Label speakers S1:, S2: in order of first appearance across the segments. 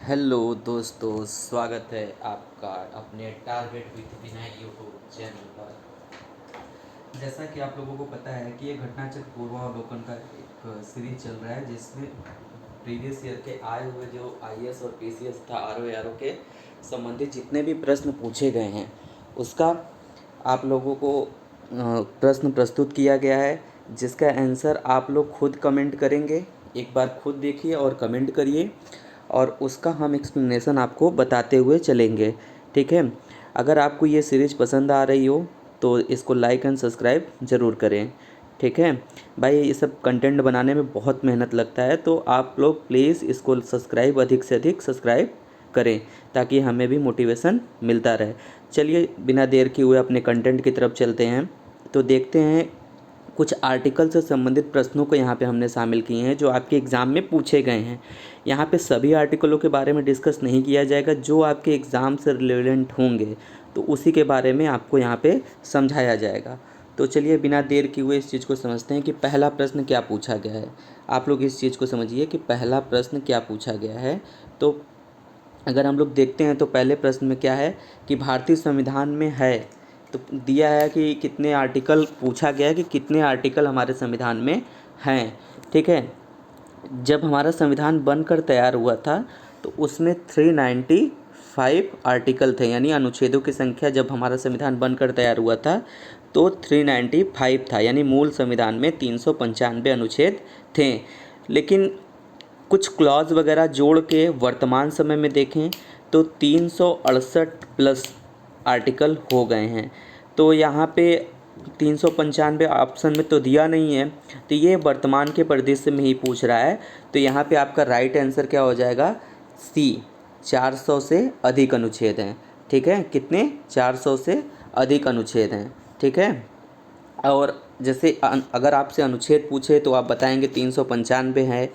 S1: Hello दोस्तों, स्वागत है आपका अपने target with Vinay YouTube channel पर। जैसा कि आप लोगों को पता है कि ये घटनाचक्र पूर्वावलोकन का एक सीरीज चल रहा है जिसमें प्रीवियस ईयर के आए हुए जो आईएएस और पीसीएस था आरओ के संबंधित जितने भी प्रश्न पूछे गए हैं उसका आप लोगों को प्रश्न प्रस्तुत किया गया है, जिसका आंसर आप लोग खुद कमेंट करेंगे। एक बार खुद देखिए और कमेंट करिए और उसका हम एक्सप्लेनेशन आपको बताते हुए चलेंगे। ठीक है, अगर आपको ये सीरीज़ पसंद आ रही हो तो इसको लाइक एंड सब्सक्राइब ज़रूर करें। ठीक है भाई, ये सब कंटेंट बनाने में बहुत मेहनत लगता है, तो आप लोग प्लीज़ इसको सब्सक्राइब अधिक से अधिक सब्सक्राइब करें ताकि हमें भी मोटिवेशन मिलता रहे। चलिए बिना देर किए हुए अपने कंटेंट की तरफ चलते हैं। तो देखते हैं, कुछ आर्टिकल से संबंधित प्रश्नों को यहाँ पे हमने शामिल किए हैं जो आपके एग्ज़ाम में पूछे गए हैं। यहाँ पे सभी आर्टिकलों के बारे में डिस्कस नहीं किया जाएगा, जो आपके एग्ज़ाम से रिलेवेंट होंगे तो उसी के बारे में आपको यहाँ पे समझाया जाएगा। तो चलिए बिना देर किए हुए इस चीज़ को समझते हैं कि पहला प्रश्न क्या पूछा गया है। आप लोग इस चीज़ को समझिए कि पहला प्रश्न क्या पूछा गया है। तो अगर हम लोग देखते हैं तो पहले प्रश्न में क्या है कि भारतीय संविधान में है, तो दिया है कि कितने आर्टिकल, पूछा गया है कि कितने आर्टिकल हमारे संविधान में हैं। ठीक है, जब हमारा संविधान बनकर तैयार हुआ था तो उसमें 395 आर्टिकल थे, यानी अनुच्छेदों की संख्या जब हमारा संविधान बनकर तैयार हुआ था तो 395 था, यानी मूल संविधान में 395 अनुच्छेद थे। लेकिन कुछ क्लॉज वगैरह जोड़ के वर्तमान समय में देखें तो 368 प्लस आर्टिकल हो गए हैं। तो यहाँ पे 395 ऑप्शन में तो दिया नहीं है, तो ये वर्तमान के परिदृश्य में ही पूछ रहा है। तो यहाँ पे आपका राइट आंसर क्या हो जाएगा, सी, 400 से अधिक अनुच्छेद हैं। ठीक है, कितने, 400 से अधिक अनुच्छेद हैं। ठीक है, और जैसे अगर आपसे अनुच्छेद पूछे तो आप बताएंगे 395 है,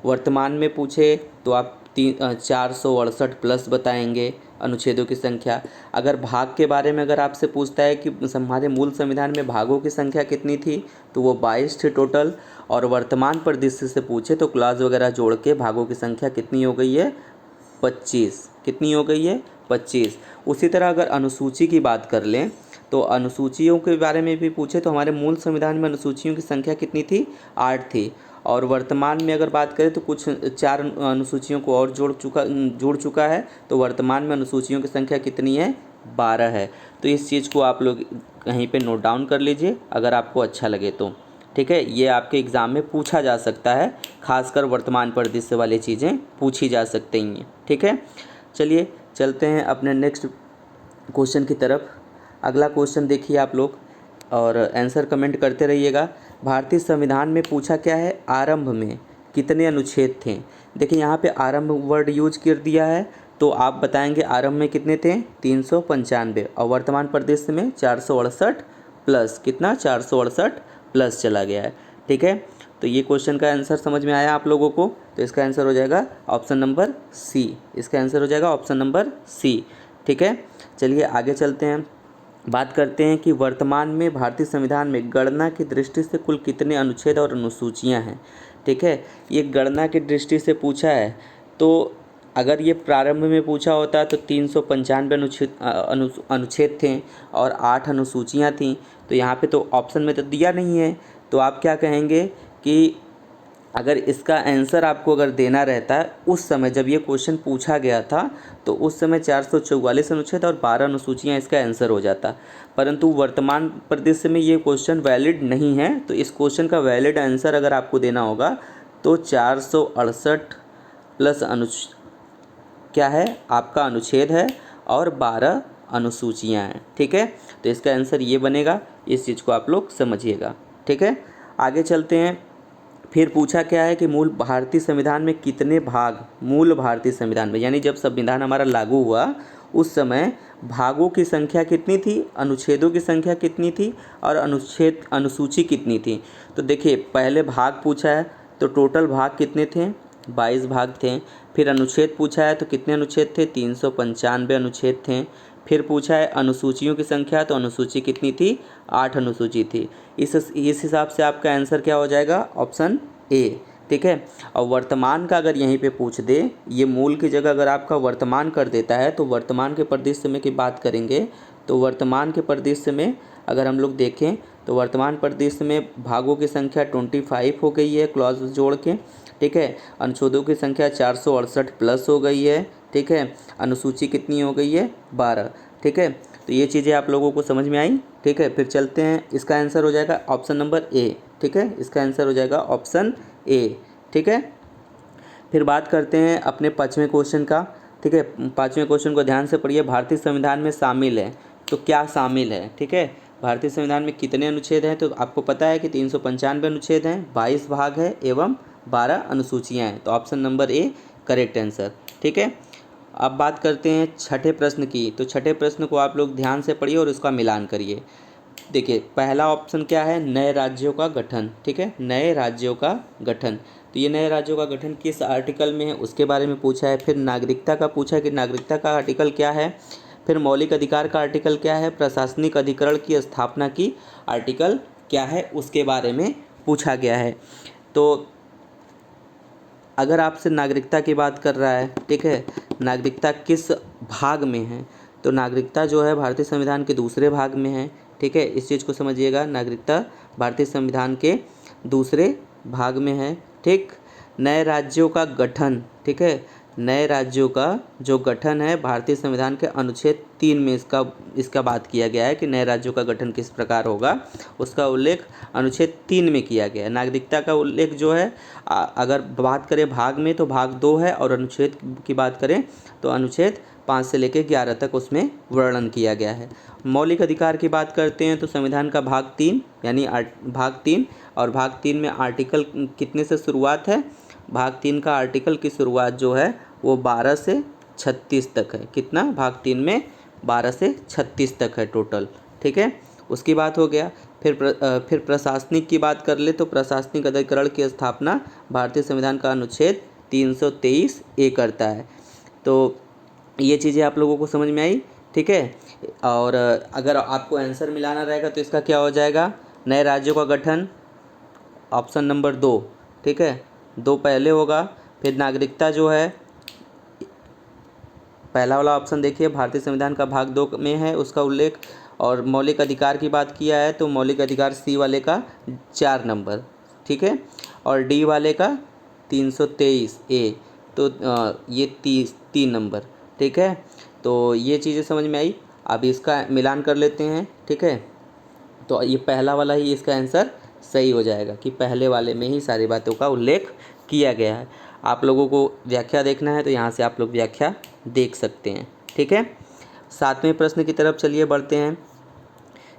S1: वर्तमान में पूछे तो आप 468 प्लस बताएंगे अनुच्छेदों की संख्या। अगर भाग के बारे में अगर आपसे पूछता है कि हमारे मूल संविधान में भागों की संख्या कितनी थी तो वो 22 थी टोटल, और वर्तमान परिदृश्य से पूछे तो क्लॉज वगैरह जोड़ के भागों की संख्या कितनी हो गई है, 25। कितनी हो गई है, 25। उसी तरह अगर अनुसूची की बात कर लें तो अनुसूचियों के बारे में भी पूछे तो हमारे मूल संविधान में अनुसूचियों की संख्या कितनी थी, 8 थी, और वर्तमान में अगर बात करें तो कुछ 4 अनुसूचियों को और जुड़ चुका है, तो वर्तमान में अनुसूचियों की संख्या कितनी है, 12 है। तो इस चीज़ को आप लोग कहीं पे नोट डाउन कर लीजिए अगर आपको अच्छा लगे तो। ठीक है, ये आपके एग्ज़ाम में पूछा जा सकता है, खासकर वर्तमान परिदृश्य वाली चीज़ें पूछी जा सकती हैं। ठीक है, चलिए चलते हैं अपने नेक्स्ट क्वेश्चन की तरफ। अगला क्वेश्चन देखिए आप लोग और आंसर कमेंट करते रहिएगा। भारतीय संविधान में पूछा क्या है, आरंभ में कितने अनुच्छेद थे। देखिए यहाँ पे आरंभ वर्ड यूज कर दिया है, तो आप बताएंगे आरंभ में कितने थे, 395, और वर्तमान परिदृश्य में 468 प्लस, कितना, 468 प्लस चला गया है। ठीक है, तो ये क्वेश्चन का आंसर समझ में आया आप लोगों को, तो इसका आंसर हो जाएगा ऑप्शन नंबर सी। इसका आंसर हो जाएगा ऑप्शन नंबर सी। ठीक है, चलिए आगे चलते हैं, बात करते हैं कि वर्तमान में भारतीय संविधान में गणना की दृष्टि से कुल कितने अनुच्छेद और अनुसूचियां हैं। ठीक है, ये गणना की दृष्टि से पूछा है, तो अगर ये प्रारंभ में पूछा होता तो 395 अनुच्छेद थे और 8 अनुसूचियां थीं, तो यहाँ पे तो ऑप्शन में तो दिया नहीं है। तो आप क्या कहेंगे कि अगर इसका आंसर आपको अगर देना रहता है उस समय जब ये क्वेश्चन पूछा गया था तो उस समय 444 अनुच्छेद और 12 अनुसूचियाँ इसका आंसर हो जाता, परंतु वर्तमान परिदृश्य में ये क्वेश्चन वैलिड नहीं है। तो इस क्वेश्चन का वैलिड आंसर अगर आपको देना होगा तो 468 प्लस क्या है आपका अनुच्छेद है और 12 अनुसूचियाँ हैं। ठीक है, तो इसका आंसर ये बनेगा, इस चीज़ को आप लोग समझिएगा। ठीक है, आगे चलते हैं। फिर पूछा क्या है कि मूल भारतीय संविधान में कितने भाग, मूल भारतीय संविधान में यानी जब संविधान हमारा लागू हुआ उस समय भागों की संख्या कितनी थी, अनुच्छेदों की संख्या कितनी थी और अनुसूची कितनी थी। तो देखिए पहले भाग पूछा है तो टोटल भाग कितने थे, 22 भाग थे। फिर अनुच्छेद पूछा है तो कितने अनुच्छेद थे, 395 अनुच्छेद थे। फिर पूछा है अनुसूचियों की संख्या, तो अनुसूची कितनी थी, 8 अनुसूची थी। इस हिसाब से आपका आंसर क्या हो जाएगा, ऑप्शन ए, ठीक है। और वर्तमान का अगर यहीं पे पूछ दे, ये मूल की जगह अगर आपका वर्तमान कर देता है तो वर्तमान के परिदृश्य समय की बात करेंगे तो वर्तमान के परिदृश्य में अगर हम लोग देखें तो वर्तमान परिदृश्य में भागों की संख्या 25 हो गई है क्लॉज जोड़ के, ठीक है। अनुच्छेदों की संख्या 468 प्लस हो गई है, ठीक है। अनुसूची कितनी हो गई है 12, ठीक है। तो ये चीज़ें आप लोगों को समझ में आई, ठीक है। फिर चलते हैं, इसका आंसर हो जाएगा ऑप्शन नंबर ए, ठीक है। इसका आंसर हो जाएगा ऑप्शन ए, ठीक है। फिर बात करते हैं अपने 5वें क्वेश्चन का, ठीक है। 5वें क्वेश्चन को ध्यान से पढ़िए। भारतीय संविधान में शामिल है तो क्या शामिल है, ठीक है। भारतीय संविधान में कितने अनुच्छेद हैं, तो आपको पता है कि 395 अनुच्छेद हैं, 22 भाग है एवं 12 अनुसूचियाँ हैं। तो option number A correct answer, ठीक है। अब बात करते हैं छठे प्रश्न की। तो छठे प्रश्न को आप लोग ध्यान से पढ़िए और उसका मिलान करिए। देखिए पहला ऑप्शन क्या है, नए राज्यों का गठन, ठीक है। नए राज्यों का गठन, तो ये नए राज्यों का गठन किस आर्टिकल में है उसके बारे में पूछा है। फिर नागरिकता का पूछा है कि नागरिकता का आर्टिकल क्या है। फिर मौलिक अधिकार का आर्टिकल क्या है। प्रशासनिक अधिकरण की स्थापना की आर्टिकल क्या है उसके बारे में पूछा गया है। तो अगर आपसे नागरिकता की बात कर रहा है, ठीक है, नागरिकता किस भाग में है, तो नागरिकता जो है भारतीय संविधान के दूसरे भाग में है, ठीक है। इस चीज़ को समझिएगा, नागरिकता भारतीय संविधान के दूसरे भाग में है, ठीक। नए राज्यों का गठन, ठीक है, नए राज्यों का जो गठन है भारतीय संविधान के अनुच्छेद 3 में इसका बात किया गया है कि नए राज्यों का गठन किस प्रकार होगा, उसका उल्लेख अनुच्छेद 3 में किया गया है। नागरिकता का उल्लेख जो है अगर बात करें भाग में तो भाग 2 है, और अनुच्छेद की बात करें तो अनुच्छेद 5 से लेकर 11 तक उसमें वर्णन किया गया है। मौलिक अधिकार की बात करते हैं तो संविधान का भाग 3 यानी भाग 3, और भाग 3 में आर्टिकल कितने से शुरुआत है, भाग 3 का आर्टिकल की शुरुआत जो है वो 12 से 36 तक है। कितना, भाग 3 में 12 से 36 तक है टोटल, ठीक है। उसकी बात हो गया। फिर प्रशासनिक की बात कर ले तो प्रशासनिक अधिकरण की स्थापना भारतीय संविधान का अनुच्छेद 323 ए करता है। तो ये चीज़ें आप लोगों को समझ में आई, ठीक है। और अगर आपको आंसर मिलाना रहेगा तो इसका क्या हो जाएगा, नए राज्यों का गठन ऑप्शन नंबर 2, ठीक है, 2 पहले होगा। फिर नागरिकता जो है पहला वाला ऑप्शन देखिए भारतीय संविधान का भाग 2 में है उसका उल्लेख, और मौलिक अधिकार की बात किया है तो मौलिक अधिकार सी वाले का 4 नंबर, ठीक है, और डी वाले का 323 ए, तो ये 3 नंबर, ठीक है। तो ये चीज़ें समझ में आई। अब इसका मिलान कर लेते हैं, ठीक है। तो ये पहला वाला ही इसका आंसर सही हो जाएगा कि पहले वाले में ही सारी बातों का उल्लेख किया गया है। आप लोगों को व्याख्या देखना है तो यहाँ से आप लोग व्याख्या देख सकते हैं, ठीक है। 7वें प्रश्न की तरफ चलिए बढ़ते हैं।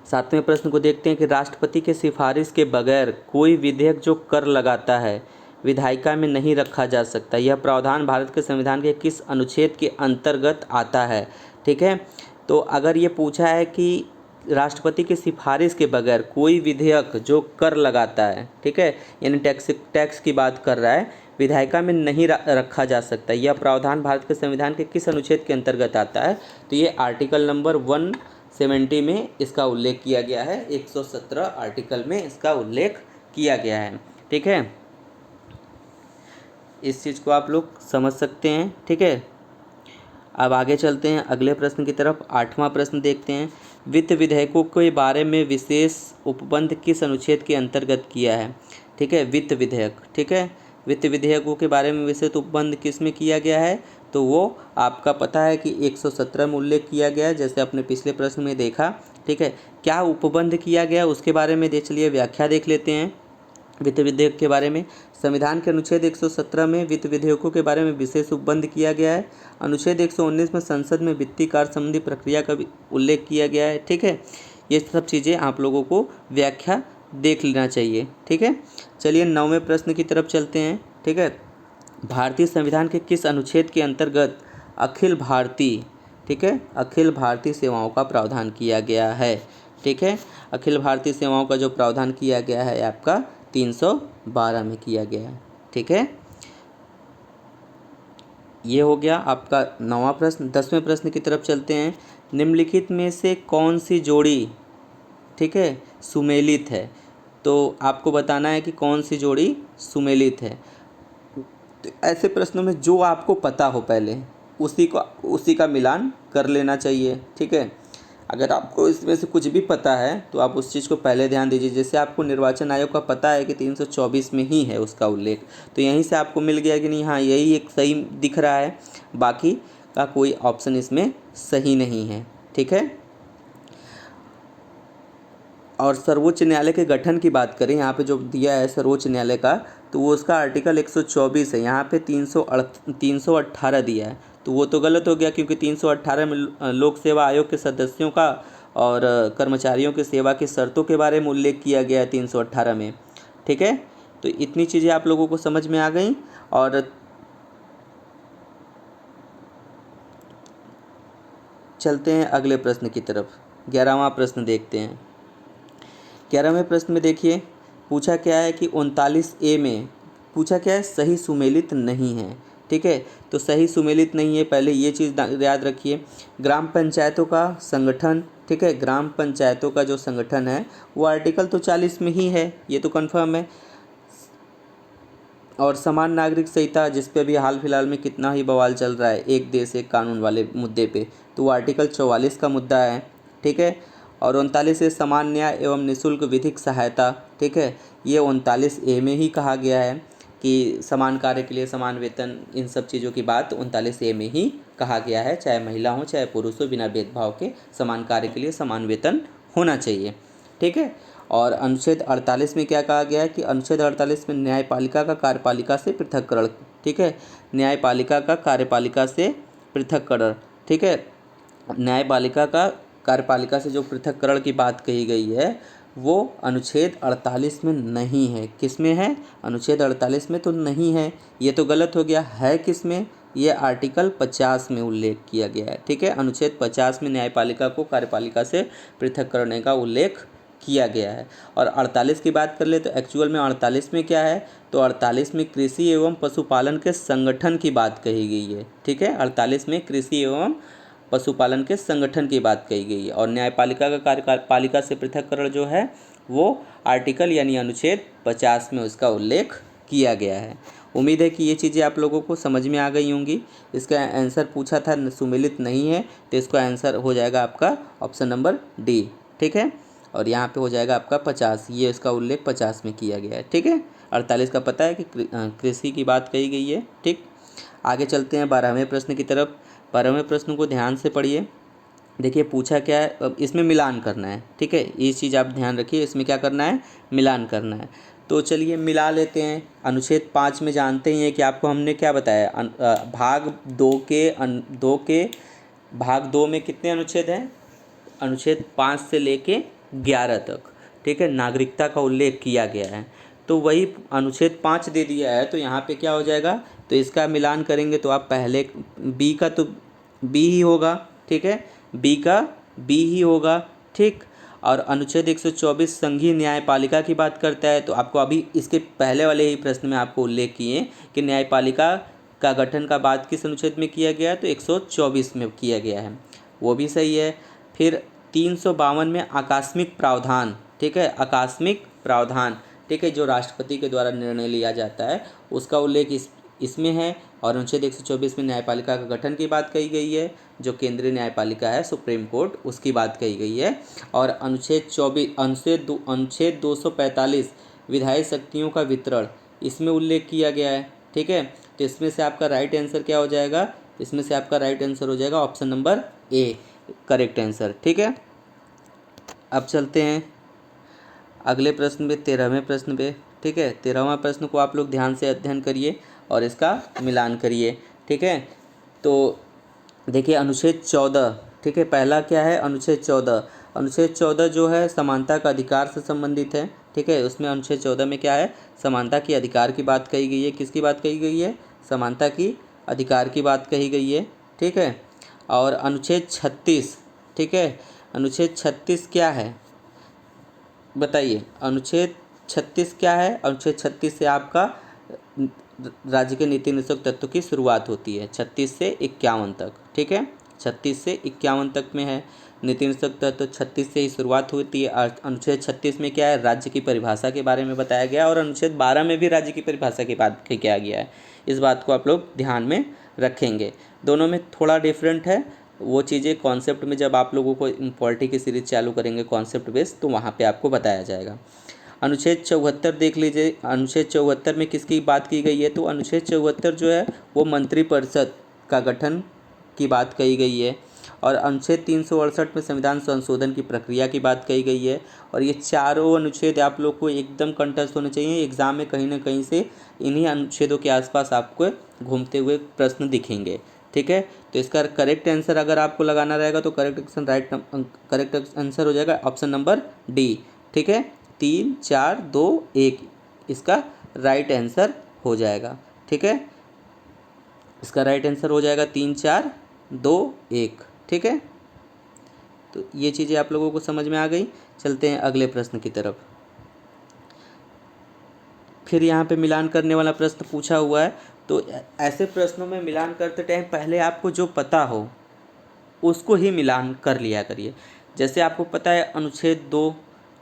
S1: 7वें प्रश्न को देखते हैं कि राष्ट्रपति के सिफारिश के बगैर कोई विधेयक जो कर लगाता है विधायिका में नहीं रखा जा सकता, यह प्रावधान भारत के संविधान के किस अनुच्छेद के अंतर्गत आता है, ठीक है। तो अगर ये पूछा है कि राष्ट्रपति की सिफारिश के बगैर कोई विधेयक जो कर लगाता है, ठीक है, यानी टैक्स की बात कर रहा है, विधायिका में नहीं रखा जा सकता, यह प्रावधान भारत के संविधान के किस अनुच्छेद के अंतर्गत आता है, तो ये आर्टिकल नंबर 170 में इसका उल्लेख किया गया है। 117 आर्टिकल में इसका उल्लेख किया गया है, ठीक है। इस चीज़ को आप लोग समझ सकते हैं, ठीक है। अब आगे चलते हैं अगले प्रश्न की तरफ। 8वां प्रश्न देखते हैं, वित्त विधेयकों के बारे में विशेष उपबंध किस अनुच्छेद के अंतर्गत किया है, ठीक है, वित्त विधेयक, ठीक है। वित्त विधेयकों के बारे में विशेष उपबंध किस में किया गया है, तो वो आपका पता है कि 117 में उल्लेख किया गया है, जैसे अपने पिछले प्रश्न में देखा, ठीक है। क्या उपबंध किया गया उसके बारे में चलिए व्याख्या देख लेते हैं। वित्त विधेयक के बारे में संविधान के अनुच्छेद 117 में वित्त विधेयकों के बारे में विशेष उपबंध किया गया है। अनुच्छेद 119 में संसद में वित्तीय कार्य संबंधी प्रक्रिया का भी उल्लेख किया गया है, ठीक है। ये सब चीज़ें आप लोगों को व्याख्या देख लेना चाहिए, ठीक है। चलिए 9वें प्रश्न की तरफ चलते हैं, ठीक है। भारतीय संविधान के किस अनुच्छेद के अंतर्गत अखिल भारतीय, ठीक है, अखिल भारतीय सेवाओं का प्रावधान किया गया है, ठीक है। अखिल भारतीय सेवाओं का जो प्रावधान किया गया है आपका 312 में किया गया है, ठीक है। ये हो गया आपका 9वां प्रश्न। 10वें प्रश्न की तरफ चलते हैं। निम्नलिखित में से कौन सी जोड़ी, ठीक है, सुमेलित है, तो आपको बताना है कि कौन सी जोड़ी सुमेलित है। ऐसे प्रश्नों में जो आपको पता हो पहले उसी का मिलान कर लेना चाहिए, ठीक है। अगर आपको इसमें से कुछ भी पता है तो आप उस चीज़ को पहले ध्यान दीजिए। जैसे आपको निर्वाचन आयोग का पता है कि 324 में ही है उसका उल्लेख, तो यहीं से आपको मिल गया कि नहीं, हाँ यही एक सही दिख रहा है, बाकी का कोई ऑप्शन इसमें सही नहीं है, ठीक है। और सर्वोच्च न्यायालय के गठन की बात करें, यहाँ पे जो दिया है सर्वोच्च न्यायालय का, तो वो उसका आर्टिकल 124 है, यहाँ पे 318 दिया है, तो वो तो गलत हो गया, क्योंकि 318 में लोक सेवा आयोग के सदस्यों का और कर्मचारियों की सेवा की शर्तों के बारे में उल्लेख किया गया है 318 में, ठीक है। तो इतनी चीज़ें आप लोगों को समझ में आ गई। और चलते हैं अगले प्रश्न की तरफ। 11वां प्रश्न देखते हैं। 11वें प्रश्न में देखिए पूछा क्या है कि 39A में पूछा क्या है, सही सुमेलित नहीं है, ठीक है। तो सही सुमेलित नहीं है, पहले ये चीज़ याद रखिए। ग्राम पंचायतों का संगठन, ठीक है, ग्राम पंचायतों का जो संगठन है वो आर्टिकल तो 40 में ही है, ये तो कन्फर्म है। और समान नागरिक संहिता, जिस पे भी हाल फिलहाल में कितना ही बवाल चल रहा है, एक देश एक कानून वाले मुद्दे पे, तो वो आर्टिकल 44 का मुद्दा है, ठीक है। और 39 से समान न्याय एवं निःशुल्क विधिक सहायता, ठीक है, ये 39A में ही कहा गया है कि समान कार्य के लिए समान वेतन, इन सब चीज़ों की बात 39A में ही कहा गया है, चाहे महिला हो चाहे पुरुष हो, बिना भेदभाव के समान कार्य के लिए समान वेतन होना चाहिए, ठीक है। और अनुच्छेद 48 में क्या कहा गया है कि अनुच्छेद 48 में न्यायपालिका का कार्यपालिका से पृथक्करण, ठीक है, न्यायपालिका का कार्यपालिका से पृथक्करण, ठीक है, न्यायपालिका का कार्यपालिका से जो पृथक्करण की बात कही गई है वो अनुच्छेद 48 में नहीं है। किस में है? अनुच्छेद 48 में तो नहीं है, ये तो गलत हो गया। है किस में? ये आर्टिकल 50 में उल्लेख किया गया है, ठीक है। अनुच्छेद 50 में न्यायपालिका को कार्यपालिका से पृथक करने का उल्लेख किया गया है। और 48 की बात कर ले तो एक्चुअल में 48 में क्या है, तो 48 में कृषि एवं पशुपालन के संगठन की बात कही गई है, ठीक है। 48 में कृषि एवं पशुपालन के संगठन की बात कही गई है। और न्यायपालिका का कार्यपालिका से पृथक्करण जो है वो आर्टिकल यानी अनुच्छेद 50 में उसका उल्लेख किया गया है। उम्मीद है कि ये चीज़ें आप लोगों को समझ में आ गई होंगी। इसका आंसर पूछा था सुमेलित नहीं है, तो इसका आंसर हो जाएगा आपका ऑप्शन नंबर डी, ठीक है। और यहाँ पे हो जाएगा आपका 50, ये इसका उल्लेख 50 में किया गया है, ठीक है। 48 का पता है कि कृषि की बात कही गई है, ठीक। आगे चलते हैं 12वें प्रश्न की तरफ। 12वें प्रश्न को ध्यान से पढ़िए। देखिए पूछा क्या है, अब इसमें मिलान करना है, ठीक है। ये चीज़ आप ध्यान रखिए, इसमें क्या करना है, मिलान करना है। तो चलिए मिला लेते हैं। अनुच्छेद 5 में जानते ही हैं कि आपको हमने क्या बताया, भाग 2 में कितने अनुच्छेद हैं, अनुच्छेद 5 से लेके 11 तक, ठीक है, नागरिकता का उल्लेख किया गया है। तो वही अनुच्छेद 5 दे दिया है, तो यहाँ पे क्या हो जाएगा, तो इसका मिलान करेंगे तो आप पहले बी का तो बी ही होगा, ठीक है, बी का बी ही होगा, ठीक। और अनुच्छेद 124 संघीय न्यायपालिका की बात करता है, तो आपको अभी इसके पहले वाले ही प्रश्न में आपको उल्लेख किए कि न्यायपालिका का गठन का बात किस अनुच्छेद में किया गया है, तो 124 में किया गया है, वो भी सही है। फिर 352 में आकस्मिक प्रावधान, ठीक है, आकस्मिक प्रावधान, ठीक है, जो राष्ट्रपति के द्वारा निर्णय लिया जाता है उसका उल्लेख इसमें है। और अनुच्छेद 124 में न्यायपालिका का गठन की बात कही गई है, जो केंद्रीय न्यायपालिका है सुप्रीम कोर्ट, उसकी बात कही गई है। और अनुच्छेद 245 विधायी शक्तियों का वितरण, इसमें उल्लेख किया गया है, ठीक है। तो इसमें से आपका राइट आंसर क्या हो जाएगा, इसमें से आपका राइट आंसर हो जाएगा option number A, correct answer, ठीक है। अब चलते हैं अगले प्रश्न पे, 13वें प्रश्न पे, ठीक है। 13वां प्रश्न को आप लोग ध्यान से अध्ययन करिए और इसका मिलान करिए, ठीक है। तो देखिए अनुच्छेद 14, ठीक है, पहला क्या है, अनुच्छेद 14। अनुच्छेद 14 जो है समानता का अधिकार से संबंधित है, ठीक है। उसमें अनुच्छेद 14 में क्या है, समानता की अधिकार की बात कही गई है। किसकी बात कही गई है, समानता की अधिकार की बात कही गई है, ठीक है। और अनुच्छेद 36, ठीक है, अनुच्छेद 36 क्या है बताइए, अनुच्छेद 36 क्या है, अनुच्छेद 36 से आपका राज्य के नीति निषेध तत्व की शुरुआत होती है, 36 से 51 तक, ठीक है, 36 से 51 तक में है नीति निषेध तत्व, 36 से ही शुरुआत होती है। अनुच्छेद 36 में क्या है, राज्य की परिभाषा के बारे में बताया गया, और अनुच्छेद 12 में भी राज्य की परिभाषा की बात किया गया है इस बात को आप लोग ध्यान में रखेंगे। दोनों में थोड़ा डिफरेंट है, वो चीज़ें कॉन्सेप्ट में जब आप लोगों को पॉलिटी की सीरीज चालू करेंगे कॉन्सेप्ट बेस, तो वहाँ पे आपको बताया जाएगा। अनुच्छेद 74 देख लीजिए। अनुच्छेद 74 में किसकी बात की गई है? तो अनुच्छेद 74 जो है वो मंत्रिपरिषद का गठन की बात कही गई है। और अनुच्छेद 368 में संविधान संशोधन की प्रक्रिया की बात कही गई है। और ये चारों अनुच्छेद आप लोग को एकदम कंठस्थ होने चाहिए। एग्जाम में कहीं ना कहीं से इन्हीं अनुच्छेदों के आसपास आपको घूमते हुए प्रश्न दिखेंगे। ठीक है, तो इसका करेक्ट आंसर अगर आपको लगाना रहेगा तो करेक्ट आंसर हो जाएगा ऑप्शन नंबर डी। ठीक है, 3 4 2 1 इसका राइट आंसर हो जाएगा। ठीक है, इसका राइट आंसर हो जाएगा 3 4 2 1। ठीक है, तो ये चीज़ें आप लोगों को समझ में आ गई। चलते हैं अगले प्रश्न की तरफ। फिर यहाँ पे मिलान करने वाला प्रश्न पूछा हुआ है। तो ऐसे प्रश्नों में मिलान करते टाइम पहले आपको जो पता हो उसको ही मिलान कर लिया करिए। जैसे आपको पता है अनुच्छेद 2,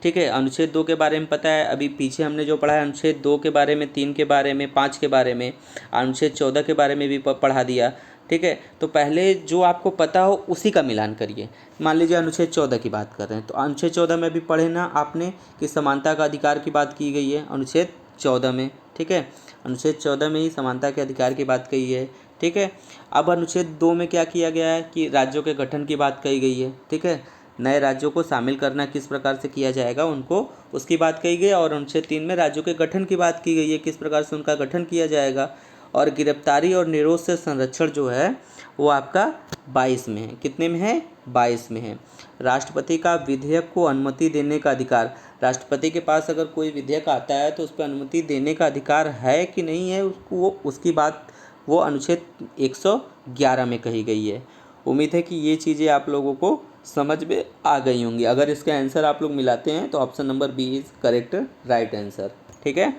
S1: ठीक है, अनुच्छेद 2 के बारे में पता है। अभी पीछे हमने जो पढ़ा है अनुच्छेद 2 के बारे में, 3 के बारे में, 5 के बारे में, अनुच्छेद 14 के बारे में भी पढ़ा दिया। ठीक है, तो पहले जो आपको पता हो उसी का मिलान करिए। मान लीजिए अनुच्छेद 14 की बात कर रहे हैं, तो अनुच्छेद 14 में भी पढ़े ना आपने कि समानता का अधिकार की बात की गई है अनुच्छेद 14 में। ठीक है, अनुच्छेद 14 में ही समानता के अधिकार की बात कही है। ठीक है, अब अनुच्छेद 2 में क्या किया गया है कि राज्यों के गठन की बात कही गई है। ठीक है, नए राज्यों को शामिल करना किस प्रकार से किया जाएगा उनको, उसकी बात कही गई। और अनुच्छेद 3 में राज्यों के गठन की बात की गई है, किस प्रकार से उनका गठन किया जाएगा। और गिरफ्तारी और निरोध से संरक्षण जो है वो आपका 22 में है। कितने में है? 22 में है। राष्ट्रपति का विधेयक को अनुमति देने का अधिकार, राष्ट्रपति के पास अगर कोई विधेयक आता है तो उस पर अनुमति देने का अधिकार है कि नहीं है, उसको उसकी बात वो अनुच्छेद 111 में कही गई है। उम्मीद है कि ये चीज़ें आप लोगों को समझ में आ गई होंगी। अगर इसके आंसर आप लोग मिलाते हैं तो option number B is correct right answer. ठीक है,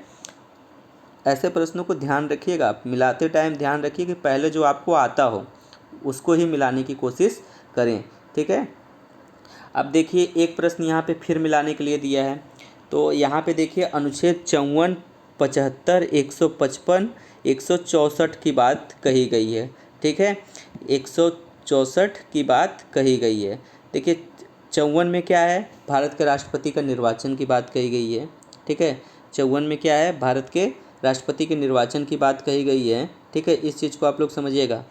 S1: ऐसे प्रश्नों को ध्यान रखिएगा। आप मिलाते टाइम ध्यान रखिए कि पहले जो आपको आता हो उसको ही मिलाने की कोशिश करें। ठीक है, अब देखिए एक प्रश्न यहाँ पे फिर मिलाने के लिए दिया है। तो यहाँ पे देखिए अनुच्छेद 54, 75, 155, 164 की बात कही गई है। ठीक है, 164 की बात कही गई है। देखिए 54 में क्या है? भारत के राष्ट्रपति का निर्वाचन की बात कही गई है। ठीक है, 54 में क्या है? भारत के राष्ट्रपति के निर्वाचन की बात कही गई है। ठीक है, इस चीज़ को आप लोग समझिएगा।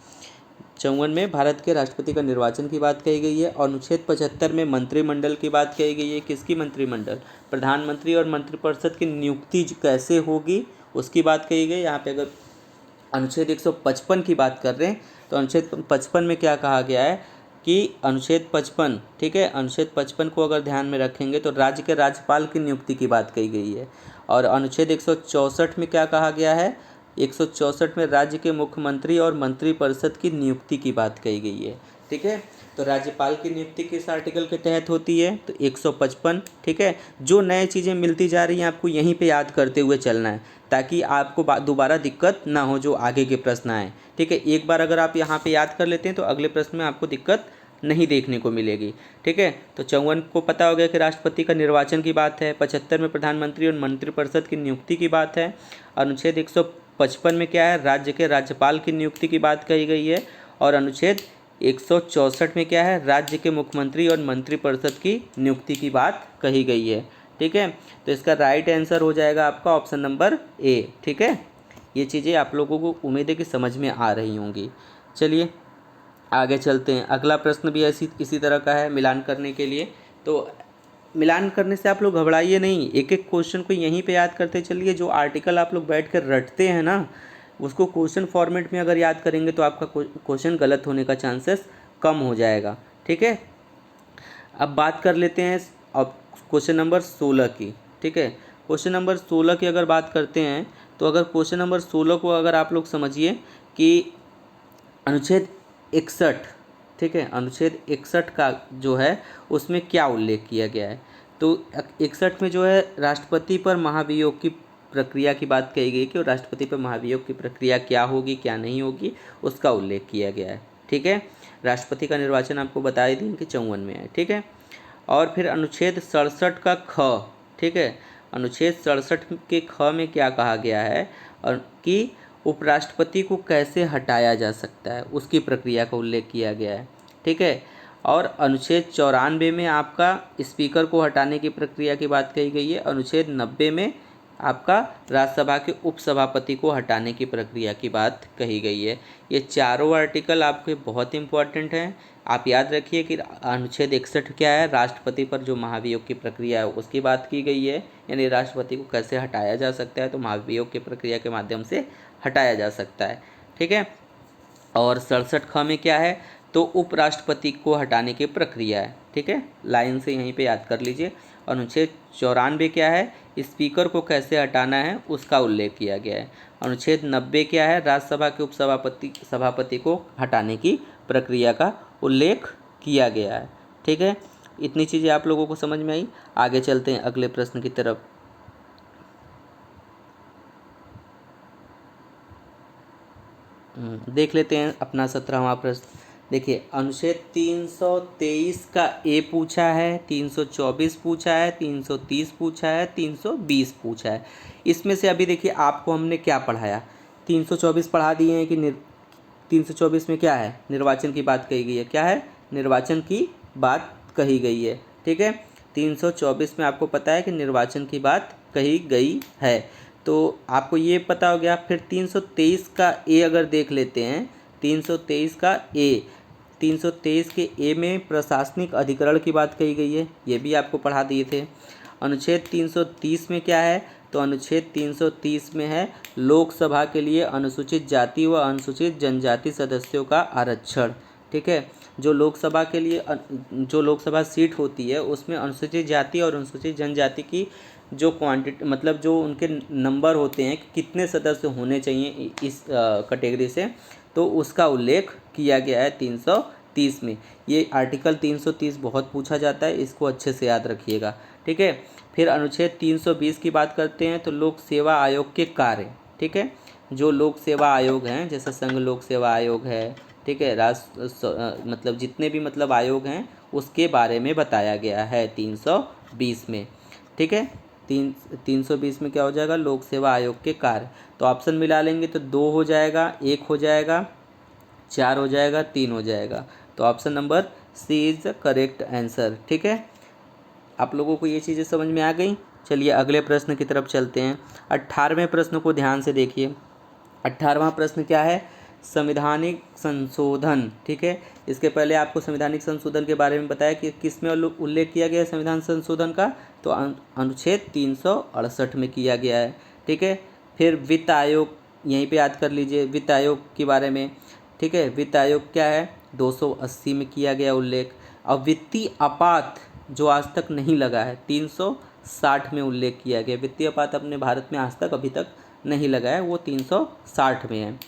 S1: 54 में भारत के राष्ट्रपति का निर्वाचन की बात कही गई है। और अनुच्छेद 75 में मंत्रिमंडल की बात कही गई है। किसकी मंत्रिमंडल? प्रधानमंत्री और मंत्रिपरिषद की नियुक्ति कैसे होगी उसकी बात कही गई। यहाँ पे अगर अनुच्छेद 155 की बात कर रहे हैं तो अनुच्छेद 55 में क्या कहा गया है कि अनुच्छेद 55, ठीक है, अनुच्छेद 55 को अगर ध्यान में रखेंगे तो राज्य के राज्यपाल की नियुक्ति की बात कही गई है। और अनुच्छेद 164 में क्या कहा गया है? 164 में राज्य के मुख्यमंत्री और मंत्रिपरिषद की नियुक्ति की बात कही गई है। ठीक है, तो राज्यपाल की नियुक्ति किस आर्टिकल के तहत होती है? तो 155। ठीक है, जो नए चीज़ें मिलती जा रही हैं आपको यहीं पे याद करते हुए चलना है ताकि आपको दोबारा दिक्कत ना हो जो आगे के प्रश्न आए। ठीक है, एक बार अगर आप यहाँ पे याद कर लेते हैं तो अगले प्रश्न में आपको दिक्कत नहीं देखने को मिलेगी। ठीक है, तो 54 को पता हो गया कि राष्ट्रपति का निर्वाचन की बात है। 75 में प्रधानमंत्री और मंत्रिपरिषद की नियुक्ति की बात है। अनुच्छेद 155 में क्या है? राज्य के राज्यपाल की नियुक्ति की बात कही गई है। और अनुच्छेद 164 में क्या है? राज्य के मुख्यमंत्री और मंत्रिपरिषद की नियुक्ति की बात कही गई है। ठीक है, तो इसका राइट आंसर हो जाएगा आपका ऑप्शन नंबर ए। ठीक है, ये चीज़ें आप लोगों को उम्मीद है कि समझ में आ रही होंगी। चलिए आगे चलते हैं। अगला प्रश्न भी इसी तरह का है मिलान करने के लिए। तो मिलान करने से आप लोग घबराइए नहीं, एक एक क्वेश्चन को यहीं पे याद करते चलिए। जो आर्टिकल आप लोग बैठ कर रटते हैं ना उसको क्वेश्चन फॉर्मेट में अगर याद करेंगे तो आपका क्वेश्चन गलत होने का चांसेस कम हो जाएगा। ठीक है, अब बात कर लेते हैं अब क्वेश्चन नंबर 16 की। ठीक है, क्वेश्चन नंबर 16 की अगर बात करते हैं तो अगर क्वेश्चन नंबर 16 को अगर आप लोग समझिए कि अनुच्छेद 61, ठीक है, अनुच्छेद 61 का जो है उसमें क्या उल्लेख किया गया है। तो 61 में जो है राष्ट्रपति पर महाभियोग की प्रक्रिया की बात कही गई कि राष्ट्रपति पर महाभियोग की प्रक्रिया क्या होगी क्या नहीं होगी उसका उल्लेख किया गया है। ठीक है, राष्ट्रपति का निर्वाचन आपको बता ही दें कि 54 में है। ठीक है, और फिर अनुच्छेद 67 का ख, ठीक है, अनुच्छेद 67 के ख में क्या कहा गया है और कि उपराष्ट्रपति को कैसे हटाया जा सकता है उसकी प्रक्रिया का उल्लेख किया गया है। ठीक है। और अनुच्छेद 94 में आपका स्पीकर को हटाने की प्रक्रिया की बात कही गई है। अनुच्छेद 90 में आपका राज्यसभा के उपसभापति को हटाने की प्रक्रिया की बात कही गई है। ये चारों आर्टिकल आपके बहुत इंपॉर्टेंट हैं। आप याद रखिए कि अनुच्छेद 61 क्या है, राष्ट्रपति पर जो महाभियोग की प्रक्रिया है उसकी बात की गई है, यानी राष्ट्रपति को कैसे हटाया जा सकता है, तो महाभियोग की प्रक्रिया के माध्यम से हटाया जा सकता है। ठीक है। और 67 ख में क्या है, तो उपराष्ट्रपति को हटाने की प्रक्रिया है। ठीक है, लाइन से यहीं पे याद कर लीजिए। अनुच्छेद 94 क्या है, स्पीकर को कैसे हटाना है उसका उल्लेख किया गया है। अनुच्छेद 90 क्या है, राज्यसभा के सभापति को हटाने की प्रक्रिया का उल्लेख किया गया है। ठीक है, इतनी चीज़ें आप लोगों को समझ में आई। आगे चलते हैं अगले प्रश्न की तरफ। देख लेते हैं अपना 17वां प्रश्न। देखिए, अनुच्छेद 323 का ए पूछा है, 324 पूछा है, 330 पूछा है, 320 पूछा है। इसमें से अभी देखिए आपको हमने क्या पढ़ाया, 324 पढ़ा दिए हैं कि 324 में क्या है, निर्वाचन की बात कही गई है। क्या है, निर्वाचन की बात कही गई है। ठीक है, 324 में आपको पता है कि निर्वाचन की बात कही गई है, तो आपको ये पता हो गया। फिर 323 का ए अगर देख लेते हैं, 323 का ए, 323 के ए में प्रशासनिक अधिकरण की बात कही गई है, ये भी आपको पढ़ा दिए थे। अनुच्छेद 330 में क्या है, तो अनुच्छेद 330 में है लोकसभा के लिए अनुसूचित जाति व अनुसूचित जनजाति सदस्यों का आरक्षण। ठीक है, जो लोकसभा के लिए जो लोकसभा सीट होती है उसमें अनुसूचित जाति और अनुसूचित जनजाति की जो क्वांटिटी, मतलब जो उनके नंबर होते हैं कि कितने सदस्य होने चाहिए इस कैटेगरी से, तो उसका उल्लेख किया गया है 330 में। ये आर्टिकल 330 बहुत पूछा जाता है, इसको अच्छे से याद रखिएगा। ठीक है, फिर अनुच्छेद 320 की बात करते हैं, तो लोक सेवा आयोग के कार्य। ठीक है, जो लोक सेवा आयोग हैं, जैसे संघ लोक सेवा आयोग है, ठीक है, मतलब जितने भी मतलब आयोग हैं उसके बारे में बताया गया है 320 में। ठीक है, 320 में क्या हो जाएगा, लोक सेवा आयोग के कार्य। तो ऑप्शन मिला लेंगे तो 2 हो जाएगा, 1 हो जाएगा, 4 हो जाएगा, 3 हो जाएगा। तो option number C is the correct answer. ठीक है, आप लोगों को ये चीज़ें समझ में आ गई। चलिए अगले प्रश्न की तरफ चलते हैं। 18वें प्रश्न को ध्यान से देखिए। 18वां प्रश्न क्या है, संवैधानिक संशोधन। ठीक है, इसके पहले आपको संवैधानिक संशोधन के बारे में बताया कि किस में उल्लेख किया गया है संविधान संशोधन का, तो अनुच्छेद 368 में किया गया है। ठीक है, फिर वित्त आयोग, यहीं पे याद कर लीजिए वित्त आयोग के बारे में। ठीक है, वित्त आयोग क्या है, 280 में किया गया उल्लेख। और वित्तीय आपात जो आज तक नहीं लगा है, 360 में उल्लेख किया गया। वित्तीय आपात अपने भारत में आज तक अभी तक नहीं लगा है, वो 360 में है।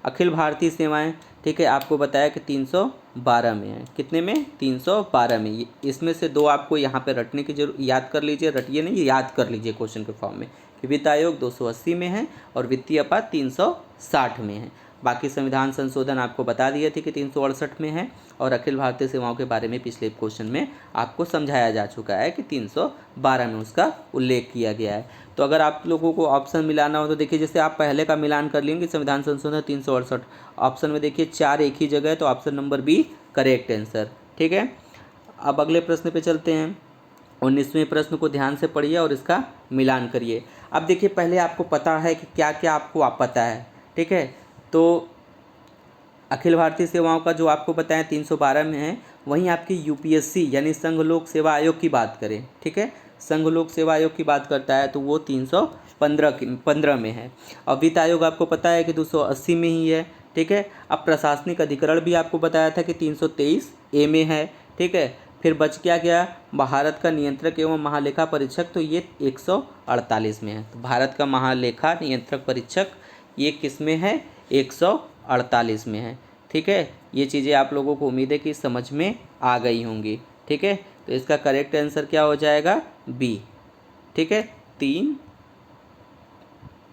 S1: अखिल भारतीय सेवाएं, ठीक है, आपको बताया कि 312 में है। कितने में, 312 में। इसमें से 2 आपको यहाँ पे रटने की जरूर, याद कर लीजिए, रटिए नहीं, याद कर लीजिए क्वेश्चन के फॉर्म में, कि वित्त आयोग 280 में है और वित्तीय आपात 360 में है। बाकी संविधान संशोधन आपको बता दिए थे कि 368 में है, और अखिल भारतीय सेवाओं के बारे में पिछले क्वेश्चन में आपको समझाया जा चुका है कि 312 में उसका उल्लेख किया गया है। तो अगर आप लोगों को ऑप्शन मिलाना हो तो देखिए, जैसे आप पहले का मिलान कर लेंगे, संविधान संशोधन 368, ऑप्शन में देखिए 4 एक ही जगह है, तो option number B correct answer. ठीक है, अब अगले प्रश्न पे चलते हैं। 19वें प्रश्न को ध्यान से पढ़िए और इसका मिलान करिए। अब देखिए, पहले आपको पता है कि क्या क्या आपको पता है। ठीक है, तो अखिल भारतीय सेवाओं का जो आपको बताएं 312 में है, वहीं आपकी यूपीएससी यानी संघ लोक सेवा आयोग की बात करें, ठीक है, संघ लोक सेवा आयोग की बात करता है तो वो 315 में है। और वित्त आयोग आपको पता है कि 280 में ही है। ठीक है, अब प्रशासनिक अधिकरण भी आपको बताया था कि 323 ए में है। ठीक है, फिर बच क्या गया, भारत का नियंत्रक एवं महालेखा परीक्षक, तो ये 148 में है। तो भारत का महालेखा नियंत्रक परीक्षक ये किस में है, 148 में है। ठीक है, ये चीज़ें आप लोगों को उम्मीद है कि समझ में आ गई होंगी। ठीक है, तो इसका करेक्ट आंसर क्या हो जाएगा, बी। ठीक है, 3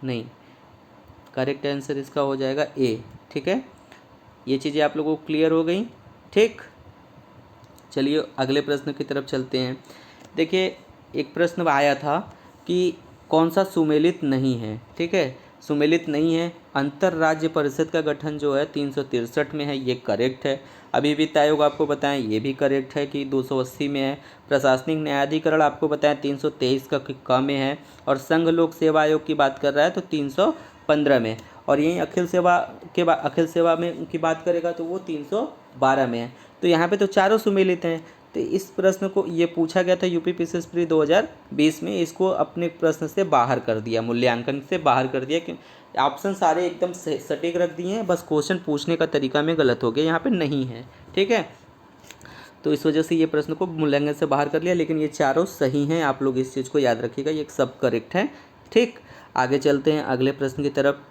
S1: नहीं, करेक्ट आंसर इसका हो जाएगा ए। ठीक है, ये चीज़ें आप लोगों को क्लियर हो गई। ठीक, चलिए अगले प्रश्न की तरफ चलते हैं। देखिए, एक प्रश्न आया था कि कौन सा सुमेलित नहीं है। ठीक है, सुमेलित नहीं है। अंतर राज्य परिषद का गठन जो है 363 में है, ये करेक्ट है। अभी वित्त आयोग आपको बताएं, ये भी करेक्ट है कि 280 में है। प्रशासनिक न्यायाधिकरण आपको बताएं 323 का क में है। और संघ लोक सेवा आयोग की बात कर रहा है तो 315 में। और यहीं अखिल सेवा में की बात करेगा तो वो 312 में है। तो यहाँ पे तो चारों सुमेलित हैं। तो इस प्रश्न को ये पूछा गया था यूपी पीसीएस प्री 2020 में, इसको अपने प्रश्न से बाहर कर दिया, मूल्यांकन से बाहर कर दिया। कि ऑप्शन सारे एकदम सटीक रख दिए हैं, बस क्वेश्चन पूछने का तरीका में गलत हो गया, यहाँ पे नहीं है। ठीक है, तो इस वजह से ये प्रश्न को मूल्यांकन से बाहर कर लिया, लेकिन ये चारों सही हैं। आप लोग इस चीज़ को याद रखिएगा, ये सब करेक्ट है। ठीक, आगे चलते हैं अगले प्रश्न की तरफ।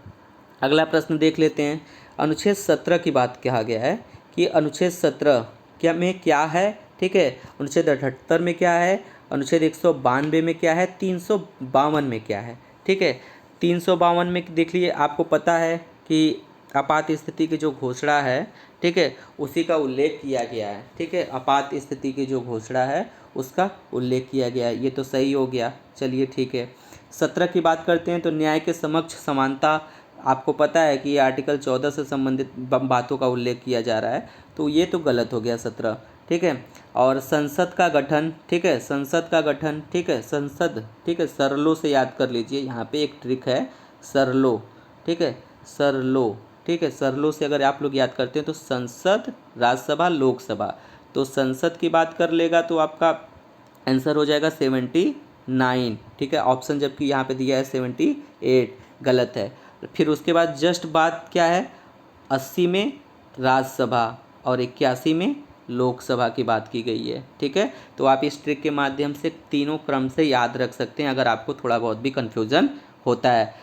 S1: अगला प्रश्न देख लेते हैं। अनुच्छेद 17 की बात कहा गया है कि अनुच्छेद 17 में क्या है। ठीक है, अनुच्छेद 78 में क्या है, अनुच्छेद 192 में क्या है, 352 में क्या है। ठीक है, 352 में देख लीजिए, आपको पता है कि आपात स्थिति की जो घोषणा है, ठीक है, उसी का उल्लेख किया गया है। ठीक है, आपात स्थिति की जो घोषणा है उसका उल्लेख किया गया है, ये तो सही हो गया। चलिए ठीक है, 17 की बात करते हैं। तो न्याय के समक्ष समानता, आपको पता है कि ये आर्टिकल 14 से संबंधित बातों का उल्लेख किया जा रहा है, तो ये तो गलत हो गया 17। ठीक है, और संसद का गठन, ठीक है, संसद का गठन, ठीक है, संसद, ठीक है, सरलो से याद कर लीजिए, यहाँ पे एक ट्रिक है, सरलो, ठीक है, सरलो, ठीक है, सरलो से अगर आप लोग याद करते हैं तो संसद, राज्यसभा, लोकसभा, तो संसद की बात कर लेगा तो आपका आंसर हो जाएगा 79। ठीक है, ऑप्शन जबकि यहाँ पे दिया है 78, गलत है। फिर उसके बाद जस्ट बात क्या है, 80 में राज्यसभा और 81 में लोकसभा की बात की गई है। ठीक है, तो आप इस ट्रिक के माध्यम से तीनों क्रम से याद रख सकते हैं अगर आपको थोड़ा बहुत भी कन्फ्यूज़न होता है।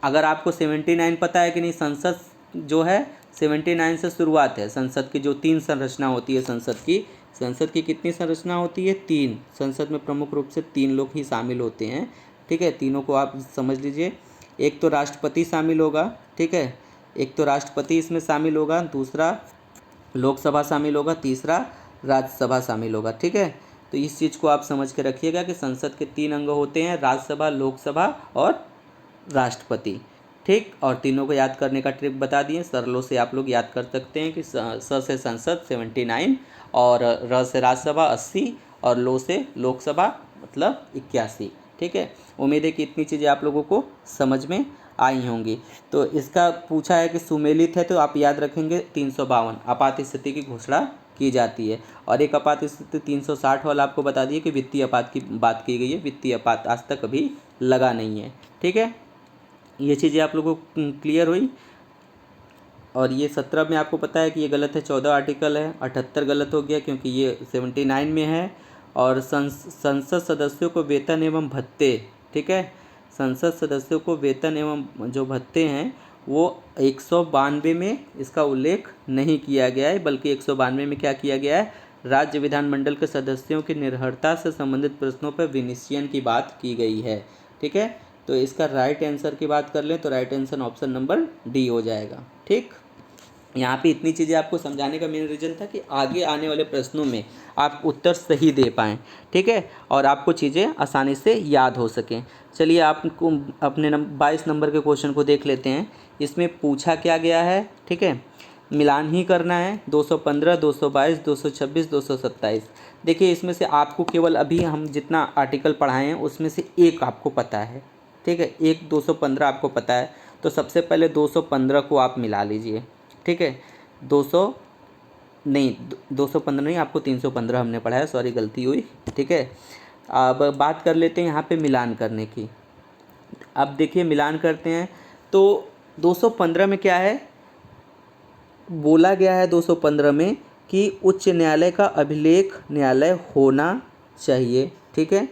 S1: अगर आपको 79 पता है कि नहीं, संसद जो है 79 से शुरुआत है। संसद की जो 3 संरचना होती है, संसद की कितनी संरचना होती है, 3। संसद में प्रमुख रूप से 3 लोग ही शामिल होते हैं। ठीक है, तीनों को आप समझ लीजिए। एक तो राष्ट्रपति शामिल होगा, ठीक है, एक तो राष्ट्रपति इसमें शामिल होगा, दूसरा लोकसभा शामिल होगा, तीसरा राज्यसभा शामिल होगा। ठीक है, तो इस चीज़ को आप समझ के रखिएगा कि संसद के 3 अंग होते हैं, राज्यसभा, लोकसभा और राष्ट्रपति। ठीक, और तीनों को याद करने का ट्रिक बता दिए, सरलों से आप लोग याद कर सकते हैं कि स से संसद 79 और र से राज्यसभा 80 और लो से लोकसभा मतलब 81। ठीक है, उम्मीद है कि इतनी चीज़ें आप लोगों को समझ में आई होंगी। तो इसका पूछा है कि सुमेलित है, तो आप याद रखेंगे 352 आपात स्थिति की घोषणा की जाती है। और एक आपात स्थिति 360 वाला आपको बता दिए कि वित्तीय आपात की बात की गई है, वित्तीय आपात आज तक कभी लगा नहीं है। ठीक है, ये चीज़ें आप लोगों को क्लियर हुई। और ये 17 में आपको पता है कि ये गलत है, 14 आर्टिकल है, 78 गलत हो गया क्योंकि ये 79 में है। और संसद सदस्यों को वेतन एवं भत्ते, ठीक है, संसद सदस्यों को वेतन एवं जो भत्ते हैं वो 192 में इसका उल्लेख नहीं किया गया है, बल्कि 192 में क्या किया गया है, राज्य विधानमंडल के सदस्यों की निर्भरता से संबंधित प्रश्नों पर विनिश्चयन की बात की गई है। ठीक है, तो इसका राइट आंसर की बात कर लें तो right answer option number D हो जाएगा। ठीक, यहाँ पे इतनी चीज़ें आपको समझाने का मेन रीज़न था कि आगे आने वाले प्रश्नों में आप उत्तर सही दे पाएँ। ठीक है, और आपको चीज़ें आसानी से याद हो सकें। चलिए आपको अपने 22 नंबर के क्वेश्चन को देख लेते हैं। इसमें पूछा क्या गया है, ठीक है, मिलान ही करना है, 215, 222, 226, 227। देखिए इसमें से आपको केवल अभी हम जितना आर्टिकल पढ़ाए हैं उसमें से एक आपको पता है। ठीक है, एक 215 आपको पता है, तो सबसे पहले 215 को आप मिला लीजिए। ठीक है, 215 नहीं, आपको 315 हमने पढ़ा है, सॉरी गलती हुई। ठीक है, अब बात कर लेते हैं यहाँ पे मिलान करने की। अब देखिए मिलान करते हैं तो 215 में क्या है, बोला गया है 215 में कि उच्च न्यायालय का अभिलेख न्यायालय होना चाहिए। ठीक है,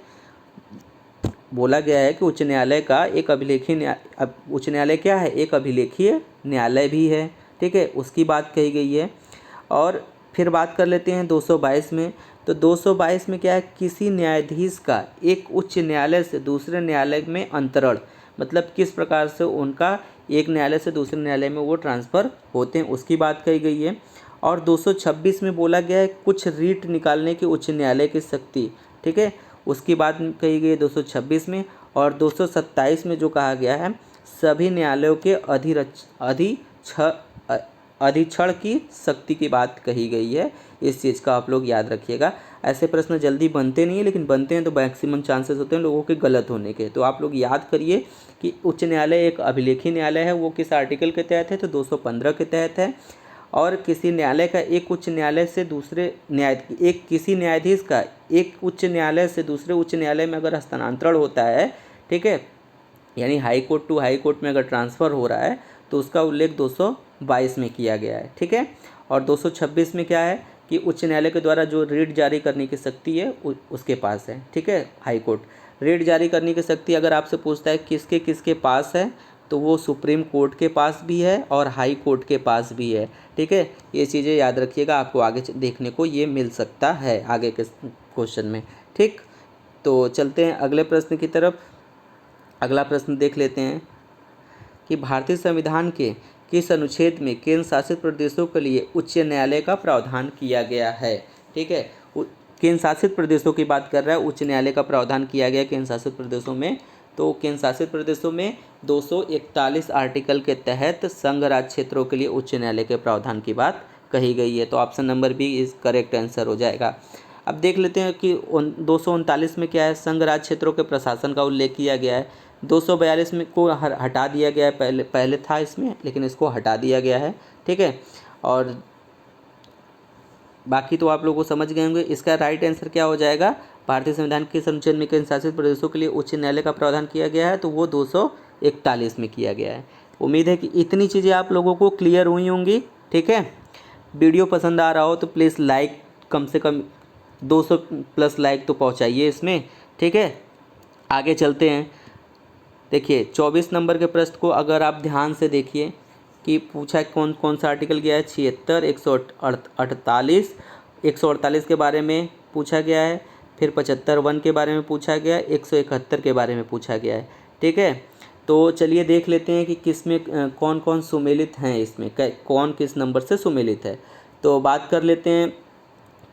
S1: बोला गया है कि उच्च न्यायालय का एक अभिलेखीय उच्च न्यायालय क्या है, एक अभिलेखीय न्यायालय भी है। ठीक है, उसकी बात कही गई है। और फिर बात कर लेते हैं 222 में। तो 222 में क्या है, किसी न्यायाधीश का एक उच्च न्यायालय से दूसरे न्यायालय में अंतरण, मतलब किस प्रकार से उनका एक न्यायालय से दूसरे न्यायालय में वो ट्रांसफ़र होते हैं, उसकी बात कही गई है। और 226 में बोला गया है कुछ रीट निकालने की उच्च न्यायालय की शक्ति। ठीक है, उसकी बात कही गई है 226 में। और 227 में जो कहा गया है, सभी न्यायालयों के अधिक्षण की शक्ति की बात कही गई है। इस चीज़ का आप लोग याद रखिएगा। ऐसे प्रश्न जल्दी बनते नहीं है, लेकिन बनते हैं तो मैक्सिमम चांसेस होते हैं लोगों के गलत होने के। तो आप लोग याद करिए कि उच्च न्यायालय एक अभिलेखीय न्यायालय है, वो किस आर्टिकल के तहत है, तो 215 के तहत है। और किसी न्यायालय का एक उच्च न्यायालय से दूसरे किसी न्यायाधीश का एक उच्च न्यायालय से दूसरे उच्च न्यायालय में अगर हस्तांतरण होता है, ठीक है, यानी high court to high court में अगर ट्रांसफ़र हो रहा है तो उसका उल्लेख 222 में किया गया है, ठीक है। और 226 में क्या है कि उच्च न्यायालय के द्वारा जो रिट जारी करने की शक्ति है उसके पास है, ठीक है। हाई कोर्ट रिट जारी करने की शक्ति अगर आपसे पूछता है किसके किसके पास है, तो वो सुप्रीम कोर्ट के पास भी है और हाई कोर्ट के पास भी है, ठीक है। ये चीज़ें याद रखिएगा, आपको आगे देखने को ये मिल सकता है आगे के क्वेश्चन में, ठीक। तो चलते हैं अगले प्रश्न की तरफ। अगला प्रश्न देख लेते हैं कि भारतीय संविधान के किस अनुच्छेद में केंद्र शासित प्रदेशों के लिए उच्च न्यायालय का प्रावधान किया गया है, ठीक है। केंद्र शासित प्रदेशों की बात कर रहा है, उच्च न्यायालय का प्रावधान किया गया केंद्र शासित प्रदेशों में। तो केंद्र शासित प्रदेशों में 241 आर्टिकल के तहत संघ राज्य क्षेत्रों के लिए उच्च न्यायालय के प्रावधान की बात कही गई है। तो option number B is correct answer हो जाएगा। अब देख लेते हैं कि 239 में क्या है, संघ राज्य क्षेत्रों के प्रशासन का उल्लेख किया गया है। 242 में को हटा दिया गया है, पहले था इसमें, लेकिन इसको हटा दिया गया है, ठीक है। और बाकी तो आप लोगों को समझ गए होंगे। इसका राइट आंसर क्या हो जाएगा, भारतीय संविधान के अनुच्छेद में केंद्र शासित प्रदेशों के लिए उच्च न्यायालय का प्रावधान किया गया है, तो वो 241 में किया गया है। उम्मीद है कि इतनी चीज़ें आप लोगों को क्लियर हुई होंगी, ठीक है। वीडियो पसंद आ रहा हो तो प्लीज़ लाइक कम से कम 200 प्लस लाइक तो पहुँचाइए इसमें, ठीक है। आगे चलते हैं। देखिए 24 नंबर के प्रश्न को अगर आप ध्यान से देखिए कि पूछा कौन कौन सा आर्टिकल गया है, 76, 148, 148 के बारे में पूछा गया है, फिर 75(1) के बारे में पूछा गया है, 171 के बारे में पूछा गया है, ठीक है। तो चलिए देख लेते हैं कि किस में कौन कौन सुमेलित हैं, इसमें कौन किस नंबर से सुमेलित है। तो बात कर लेते हैं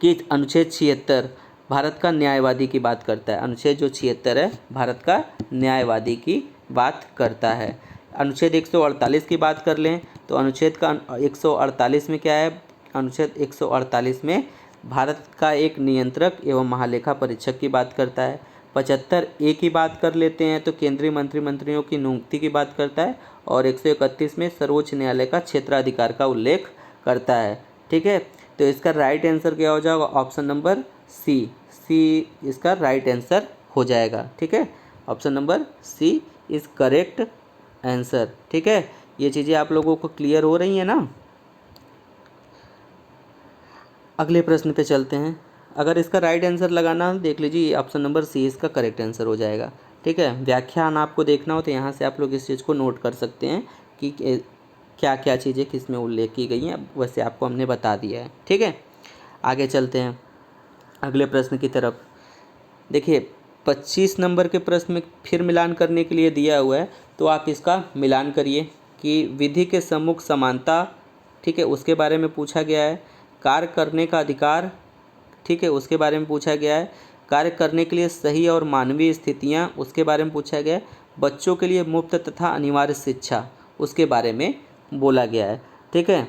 S1: कि अनुच्छेद 76 भारत का न्यायवादी की बात करता है। अनुच्छेद जो 76 है भारत का न्यायवादी की बात करता है। अनुच्छेद 148 की बात कर लें तो अनुच्छेद का 148 में क्या है, अनुच्छेद 148 में भारत का एक नियंत्रक एवं महालेखा परीक्षक की बात करता है। 75(a) की बात कर लेते हैं तो केंद्रीय मंत्रियों की नियुक्ति की बात करता है। और 131 में सर्वोच्च न्यायालय का क्षेत्राधिकार का उल्लेख करता है, ठीक है। तो इसका राइट आंसर क्या हो जाएगा, ऑप्शन नंबर सी इसका राइट आंसर हो जाएगा, ठीक है। Option number C is correct answer, ठीक है। ये चीज़ें आप लोगों को क्लियर हो रही हैं ना। अगले प्रश्न पे चलते हैं। अगर इसका राइट आंसर लगाना देख लीजिए, ऑप्शन नंबर सी इसका करेक्ट आंसर हो जाएगा, ठीक है। व्याख्यान आपको देखना हो तो यहाँ से आप लोग इस चीज़ को नोट कर सकते हैं कि क्या क्या चीज़ें किस में उल्लेख की गई हैं, वैसे आपको हमने बता दिया है, ठीक है। आगे चलते हैं अगले प्रश्न की तरफ। देखिए 25 नंबर के प्रश्न में फिर मिलान करने के लिए दिया हुआ है, तो आप इसका मिलान करिए कि विधि के सम्मुख समानता, ठीक है, उसके बारे में पूछा गया है। कार्य करने का अधिकार, ठीक है, उसके बारे में पूछा गया है। कार्य करने के लिए सही और मानवीय स्थितियां, उसके बारे में पूछा गया है। बच्चों के लिए मुफ्त तथा अनिवार्य शिक्षा, उसके बारे में बोला गया है, ठीक है।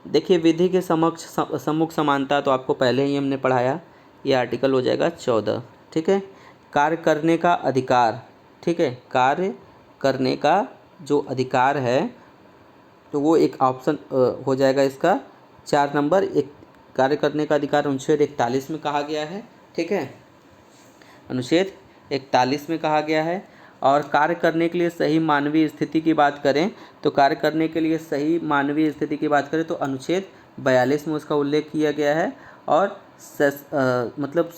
S1: देखिए विधि के सम्मुख समानता तो आपको पहले ही हमने पढ़ाया, ये आर्टिकल हो जाएगा 14, ठीक है। कार्य करने का अधिकार, ठीक है, कार्य करने का जो अधिकार है तो वो एक ऑप्शन हो जाएगा इसका 4 नंबर। एक कार्य करने का अधिकार अनुच्छेद 41 में कहा गया है, ठीक है, अनुच्छेद 41 में कहा गया है। और कार्य करने के लिए सही मानवीय स्थिति की बात करें तो कार्य करने के लिए सही मानवीय स्थिति की बात करें तो अनुच्छेद 42 में उसका उल्लेख किया गया है। और मतलब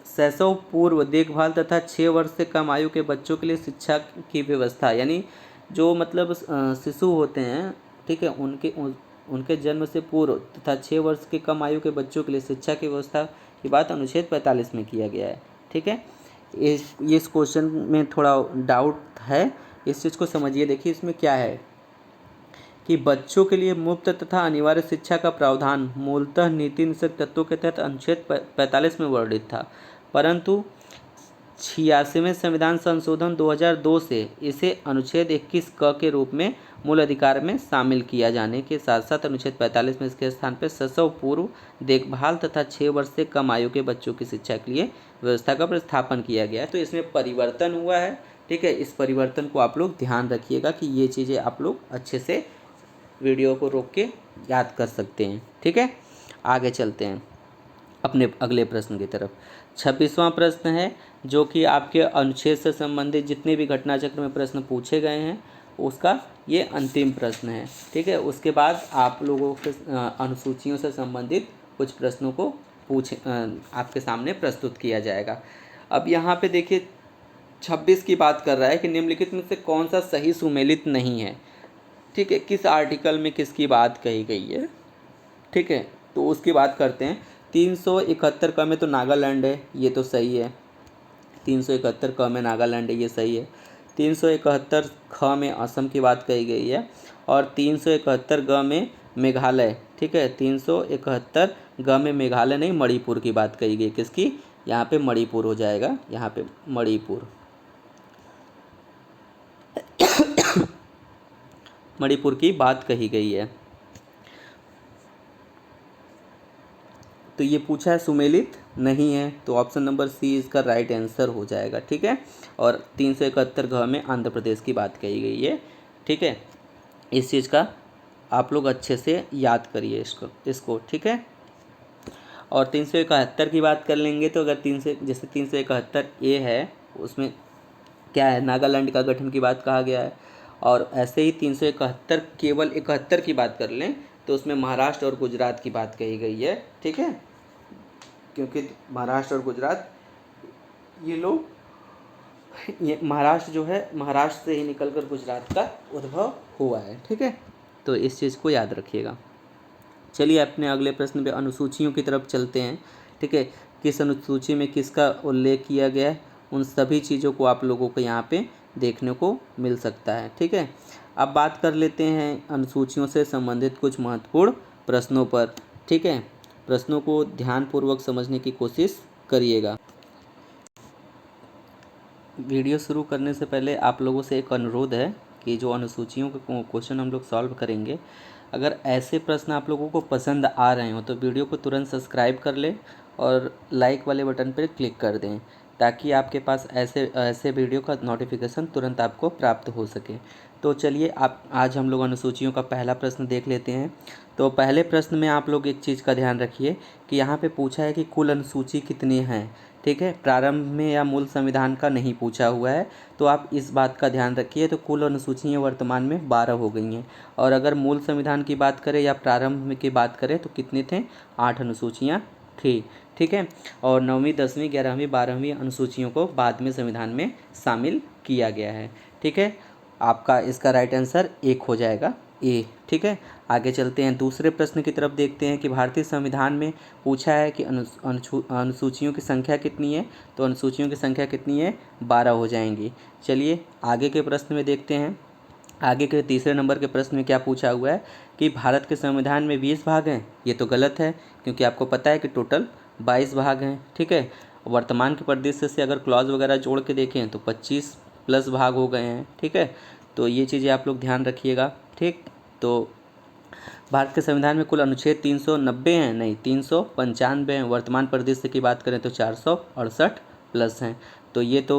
S1: शैशव पूर्व देखभाल तथा 6 वर्ष से कम आयु के बच्चों के लिए शिक्षा की व्यवस्था, यानी जो मतलब शिशु होते हैं, ठीक है, उनके जन्म से पूर्व तथा 6 वर्ष के कम आयु के बच्चों के लिए शिक्षा की व्यवस्था की बात अनुच्छेद 45 में किया गया है, ठीक है। इस क्वेश्चन में थोड़ा डाउट है, इस चीज़ को समझिए। देखिए इसमें क्या है कि बच्चों के लिए मुफ्त तथा अनिवार्य शिक्षा का प्रावधान मूलतः नीति निषेध तत्वों के तहत अनुच्छेद 45 में वर्णित था। परंतु 86वें संविधान संशोधन 2002 से इसे अनुच्छेद 21 क के रूप में मूल अधिकार में शामिल किया जाने के साथ साथ अनुच्छेद 45 में इसके स्थान पर प्रसव पूर्व देखभाल तथा 6 वर्ष से कम आयु के बच्चों की शिक्षा के लिए व्यवस्था का प्रतिस्थापन किया गया है। तो इसमें परिवर्तन हुआ है, ठीक है। इस परिवर्तन को आप लोग ध्यान रखिएगा कि ये चीज़ें आप लोग अच्छे से वीडियो को रोक के याद कर सकते हैं, ठीक है। आगे चलते हैं अपने अगले प्रश्न की तरफ। 26वां प्रश्न है जो कि आपके अनुच्छेद से संबंधित जितने भी घटना चक्र में प्रश्न पूछे गए हैं उसका ये अंतिम प्रश्न है, ठीक है। उसके बाद आप लोगों के अनुसूचियों से संबंधित कुछ प्रश्नों को आपके सामने प्रस्तुत किया जाएगा। अब यहाँ पे देखिए 26 की बात कर रहा है कि निम्नलिखित में से कौन सा सही सुमेलित नहीं है, ठीक है। किस आर्टिकल में किसकी बात कही गई है, ठीक है। तो उसकी बात करते हैं। 371 क में तो नागालैंड है, ये तो सही है। 371 क में नागालैंड है, ये सही है। 371 ख में असम की बात कही गई है और 371 ग में मेघालय, ठीक है। 371 ग में मेघालय नहीं, मणिपुर की बात कही गई। किसकी? यहाँ पे मणिपुर हो जाएगा, यहाँ पे मणिपुर मणिपुर की बात कही गई है। तो ये पूछा है सुमेलित नहीं है, तो ऑप्शन नंबर सी इसका राइट आंसर हो जाएगा, ठीक है। और 371 घ में आंध्र प्रदेश की बात कही गई है, ठीक है। इस चीज़ का आप लोग अच्छे से याद करिए इसको, ठीक है। और 371 की बात कर लेंगे तो अगर जैसे 371 ए है उसमें क्या है, नागालैंड का गठन की बात कहा गया है। और ऐसे ही 371 केवल 71 की बात कर लें तो उसमें महाराष्ट्र और गुजरात की बात कही गई है, ठीक है। क्योंकि महाराष्ट्र और गुजरात ये महाराष्ट्र जो है, महाराष्ट्र से ही निकलकर गुजरात का उद्भव हुआ है, ठीक है। तो इस चीज़ को याद रखिएगा। चलिए अपने अगले प्रश्न पे अनुसूचियों की तरफ चलते हैं, ठीक है। किस अनुसूची में किसका उल्लेख किया गया है, उन सभी चीज़ों को आप लोगों को यहाँ पे देखने को मिल सकता है, ठीक है। अब बात कर लेते हैं अनुसूचियों से संबंधित कुछ महत्वपूर्ण प्रश्नों पर, ठीक है। प्रश्नों को ध्यानपूर्वक समझने की कोशिश करिएगा। वीडियो शुरू करने से पहले आप लोगों से एक अनुरोध है कि जो अनुसूचियों के क्वेश्चन हम लोग सॉल्व करेंगे, अगर ऐसे प्रश्न आप लोगों को पसंद आ रहे हो तो वीडियो को तुरंत सब्सक्राइब कर लें और लाइक वाले बटन पर क्लिक कर दें ताकि आपके पास ऐसे वीडियो का नोटिफिकेशन तुरंत आपको प्राप्त हो सके। तो चलिए आज हम लोग अनुसूचियों का पहला प्रश्न देख लेते हैं। तो पहले प्रश्न में आप लोग एक चीज़ का ध्यान रखिए कि यहाँ पे पूछा है कि कुल अनुसूची कितनी हैं, ठीक है। प्रारंभ में या मूल संविधान का नहीं पूछा हुआ है, तो आप इस बात का ध्यान रखिए। तो कुल अनुसूचियाँ वर्तमान में 12 हो गई हैं और अगर मूल संविधान की बात करें या प्रारंभ में की बात करें तो कितने थे, 8 अनुसूचियाँ थी, ठीक है। और 9वीं 10वीं 11वीं 12वीं अनुसूचियों को बाद में संविधान में शामिल किया गया है, ठीक है। आपका इसका राइट आंसर 1 हो जाएगा, ए, ठीक है। आगे चलते हैं, दूसरे प्रश्न की तरफ देखते हैं कि भारतीय संविधान में पूछा है कि अनुसूचियों की संख्या कितनी है। तो अनुसूचियों की संख्या कितनी है, 12 हो जाएंगी। चलिए आगे के प्रश्न में देखते हैं। आगे के तीसरे नंबर के प्रश्न में क्या पूछा हुआ है कि भारत के संविधान में 20 भाग हैं। ये तो गलत है क्योंकि आपको पता है कि टोटल 22 भाग हैं, ठीक है। वर्तमान के परिदृश्य से अगर क्लॉज वगैरह जोड़ के देखें तो 25 प्लस भाग हो गए हैं, ठीक है। तो ये चीज़ें आप लोग ध्यान रखिएगा, ठीक। तो भारत के संविधान में कुल अनुच्छेद 390 हैं, नहीं 395 हैं। वर्तमान परिदृश्य की बात करें तो 468 प्लस हैं। तो ये तो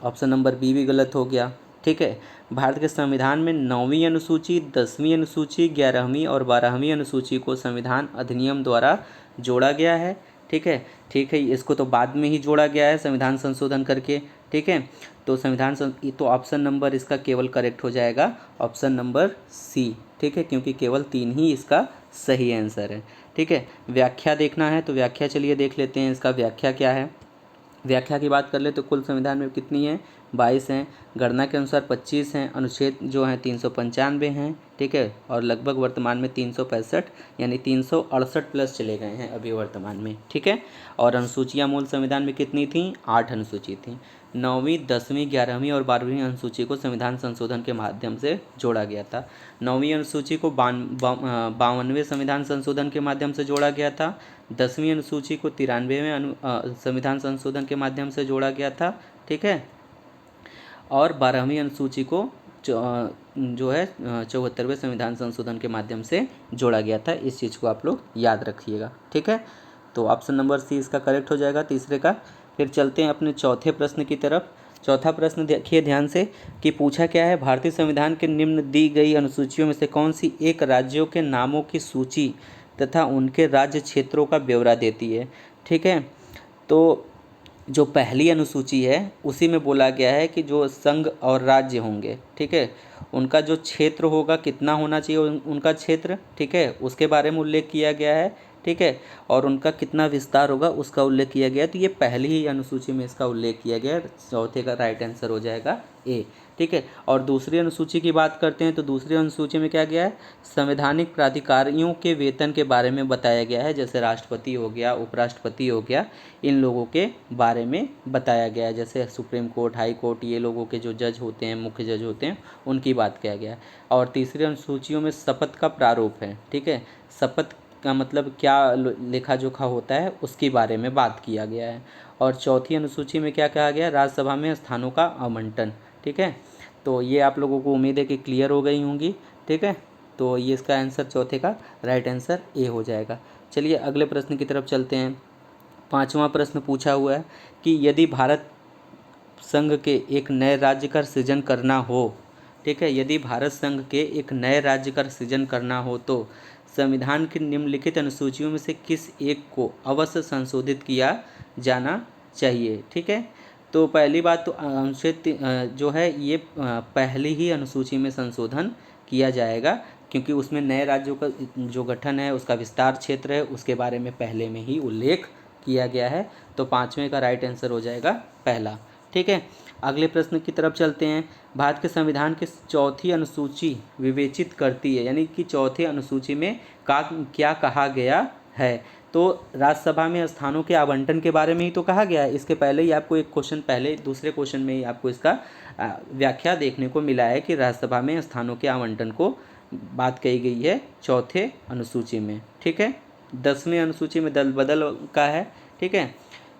S1: ऑप्शन नंबर बी भी गलत हो गया, ठीक है। भारत के संविधान में 9वीं अनुसूची, 10वीं अनुसूची, 11वीं और 12वीं अनुसूची को संविधान अधिनियम द्वारा जोड़ा गया है, ठीक है। ठीक है, इसको तो बाद में ही जोड़ा गया है संविधान संशोधन करके, ठीक है। तो तो ऑप्शन नंबर इसका केवल करेक्ट हो जाएगा ऑप्शन नंबर सी, ठीक है, क्योंकि केवल 3 ही इसका सही आंसर है, ठीक है। व्याख्या देखना है तो व्याख्या चलिए देख लेते हैं, इसका व्याख्या क्या है। व्याख्या की बात कर ले तो कुल संविधान में कितनी है, 22 हैं, गणना के अनुसार 25 हैं, अनुच्छेद जो हैं 395 हैं, ठीक है, और लगभग वर्तमान में 365 यानी 368 प्लस चले गए हैं अभी वर्तमान में, ठीक है। और अनुसूचियाँ मूल संविधान में कितनी थीं? 8 अनुसूची थीं। 9वीं 10वीं 11वीं और 12वीं अनुसूची को संविधान संशोधन के माध्यम से जोड़ा गया था। 9वीं अनुसूची को 52वें संविधान संशोधन के माध्यम से जोड़ा गया था। 10वीं अनुसूची को 93वें संविधान संशोधन के माध्यम से जोड़ा गया था, ठीक है। और 12वीं अनुसूची को जो है 74वें संविधान संशोधन के माध्यम से जोड़ा गया था। इस चीज़ को आप लोग याद रखिएगा, ठीक है। तो ऑप्शन नंबर सी इसका करेक्ट हो जाएगा तीसरे का। फिर चलते हैं अपने चौथे प्रश्न की तरफ। चौथा प्रश्न देखिए ध्यान से कि पूछा क्या है, भारतीय संविधान के निम्न दी गई अनुसूचियों में से कौन सी एक राज्यों के नामों की सूची तथा उनके राज्य क्षेत्रों का ब्यौरा देती है, ठीक है। तो जो पहली अनुसूची है उसी में बोला गया है कि जो संघ और राज्य होंगे, ठीक है, उनका जो क्षेत्र होगा कितना होना चाहिए उनका क्षेत्र, ठीक है, उसके बारे में उल्लेख किया गया है, ठीक है, और उनका कितना विस्तार होगा उसका उल्लेख किया गया है। तो ये पहली ही अनुसूची में इसका उल्लेख किया गया है। चौथे का राइट आंसर हो जाएगा ए, ठीक है। और दूसरी अनुसूची की बात करते हैं तो दूसरी अनुसूची में क्या गया है, संवैधानिक प्राधिकारियों के वेतन के बारे में बताया गया है, जैसे राष्ट्रपति हो गया, उपराष्ट्रपति हो गया, इन लोगों के बारे में बताया गया है। जैसे सुप्रीम कोर्ट, हाई कोर्ट, ये लोगों के जो जज होते हैं, मुख्य जज होते हैं, उनकी बात किया गया है। और तीसरी अनुसूचियों में शपथ का प्रारूप है, ठीक है, शपथ का मतलब क्या लेखा जोखा होता है उसके बारे में बात किया गया है। और चौथी अनुसूची में क्या कहा गया, राज्यसभा में स्थानों का आवंटन, ठीक है। तो ये आप लोगों को उम्मीद है कि क्लियर हो गई होंगी, ठीक है। तो ये इसका आंसर चौथे का राइट आंसर ए हो जाएगा। चलिए अगले प्रश्न की तरफ चलते हैं। पांचवा प्रश्न पूछा हुआ है कि यदि भारत संघ के एक नए राज्य का सृजन करना हो, ठीक है, यदि भारत संघ के एक नए राज्य का सृजन करना हो तो संविधान की निम्नलिखित अनुसूचियों में से किस एक को अवश्य संशोधित किया जाना चाहिए, ठीक है। तो पहली बात तो अनुच्छेद जो है ये पहली ही अनुसूची में संशोधन किया जाएगा, क्योंकि उसमें नए राज्यों का जो गठन है, उसका विस्तार क्षेत्र है, उसके बारे में पहले में ही उल्लेख किया गया है। तो पाँचवें का राइट आंसर हो जाएगा पहला, ठीक है। अगले प्रश्न की तरफ चलते हैं। भारत के संविधान की चौथी अनुसूची विवेचित करती है, यानी कि चौथी अनुसूची में क्या कहा गया है। तो राज्यसभा में स्थानों के आवंटन के बारे में ही तो कहा गया है। इसके पहले ही आपको एक क्वेश्चन, पहले दूसरे क्वेश्चन में ही आपको इसका व्याख्या देखने को मिला है कि राज्यसभा में स्थानों के आवंटन को बात कही गई है चौथे अनुसूची में, ठीक है। 10वीं अनुसूची में दल बदल का है, ठीक है।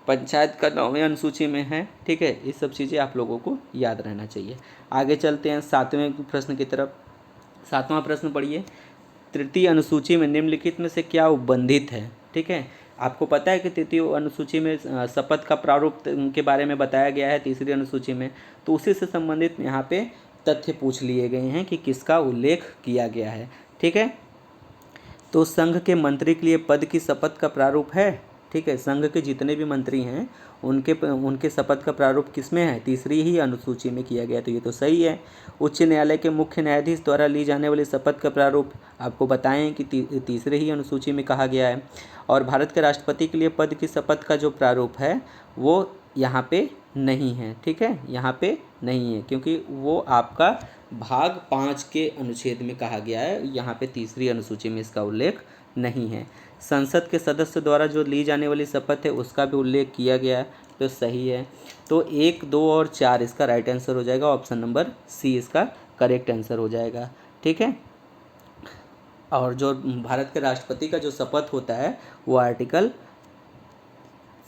S1: पंचायत का 9वीं अनुसूची में है, ठीक है। ये सब चीज़ें आप लोगों को याद रहना चाहिए। आगे चलते हैं 7वें प्रश्न की तरफ। 7वां प्रश्न पढ़िए, तृतीय अनुसूची में निम्नलिखित में से क्या उपबंधित है, ठीक है। आपको पता है कि तृतीय अनुसूची में शपथ का प्रारूप के बारे में बताया गया है तीसरी अनुसूची में, तो उसी से संबंधित यहाँ पे तथ्य पूछ लिए गए हैं कि किसका उल्लेख किया गया है, ठीक है। तो संघ के मंत्री के लिए पद की शपथ का प्रारूप है, ठीक है। संघ के जितने भी मंत्री हैं उनके शपथ का प्रारूप किसमें है, तीसरी ही अनुसूची में किया गया, तो ये तो सही है। उच्च न्यायालय के मुख्य न्यायाधीश द्वारा ली जाने वाली शपथ का प्रारूप आपको बताएं कि तीसरे ही अनुसूची में कहा गया है। और भारत के राष्ट्रपति के लिए पद की शपथ का जो प्रारूप है वो यहाँ पे नहीं है, ठीक है, यहाँ पे नहीं है, क्योंकि वो आपका भाग 5 के अनुच्छेद में कहा गया है, यहाँ पे तीसरी अनुसूची में इसका उल्लेख नहीं है। संसद के सदस्य द्वारा जो ली जाने वाली शपथ है उसका भी उल्लेख किया गया है, तो सही है। तो 1, 2 और 4 इसका राइट आंसर हो जाएगा। ऑप्शन नंबर सी इसका करेक्ट आंसर हो जाएगा, ठीक है। और जो भारत के राष्ट्रपति का जो शपथ होता है वो आर्टिकल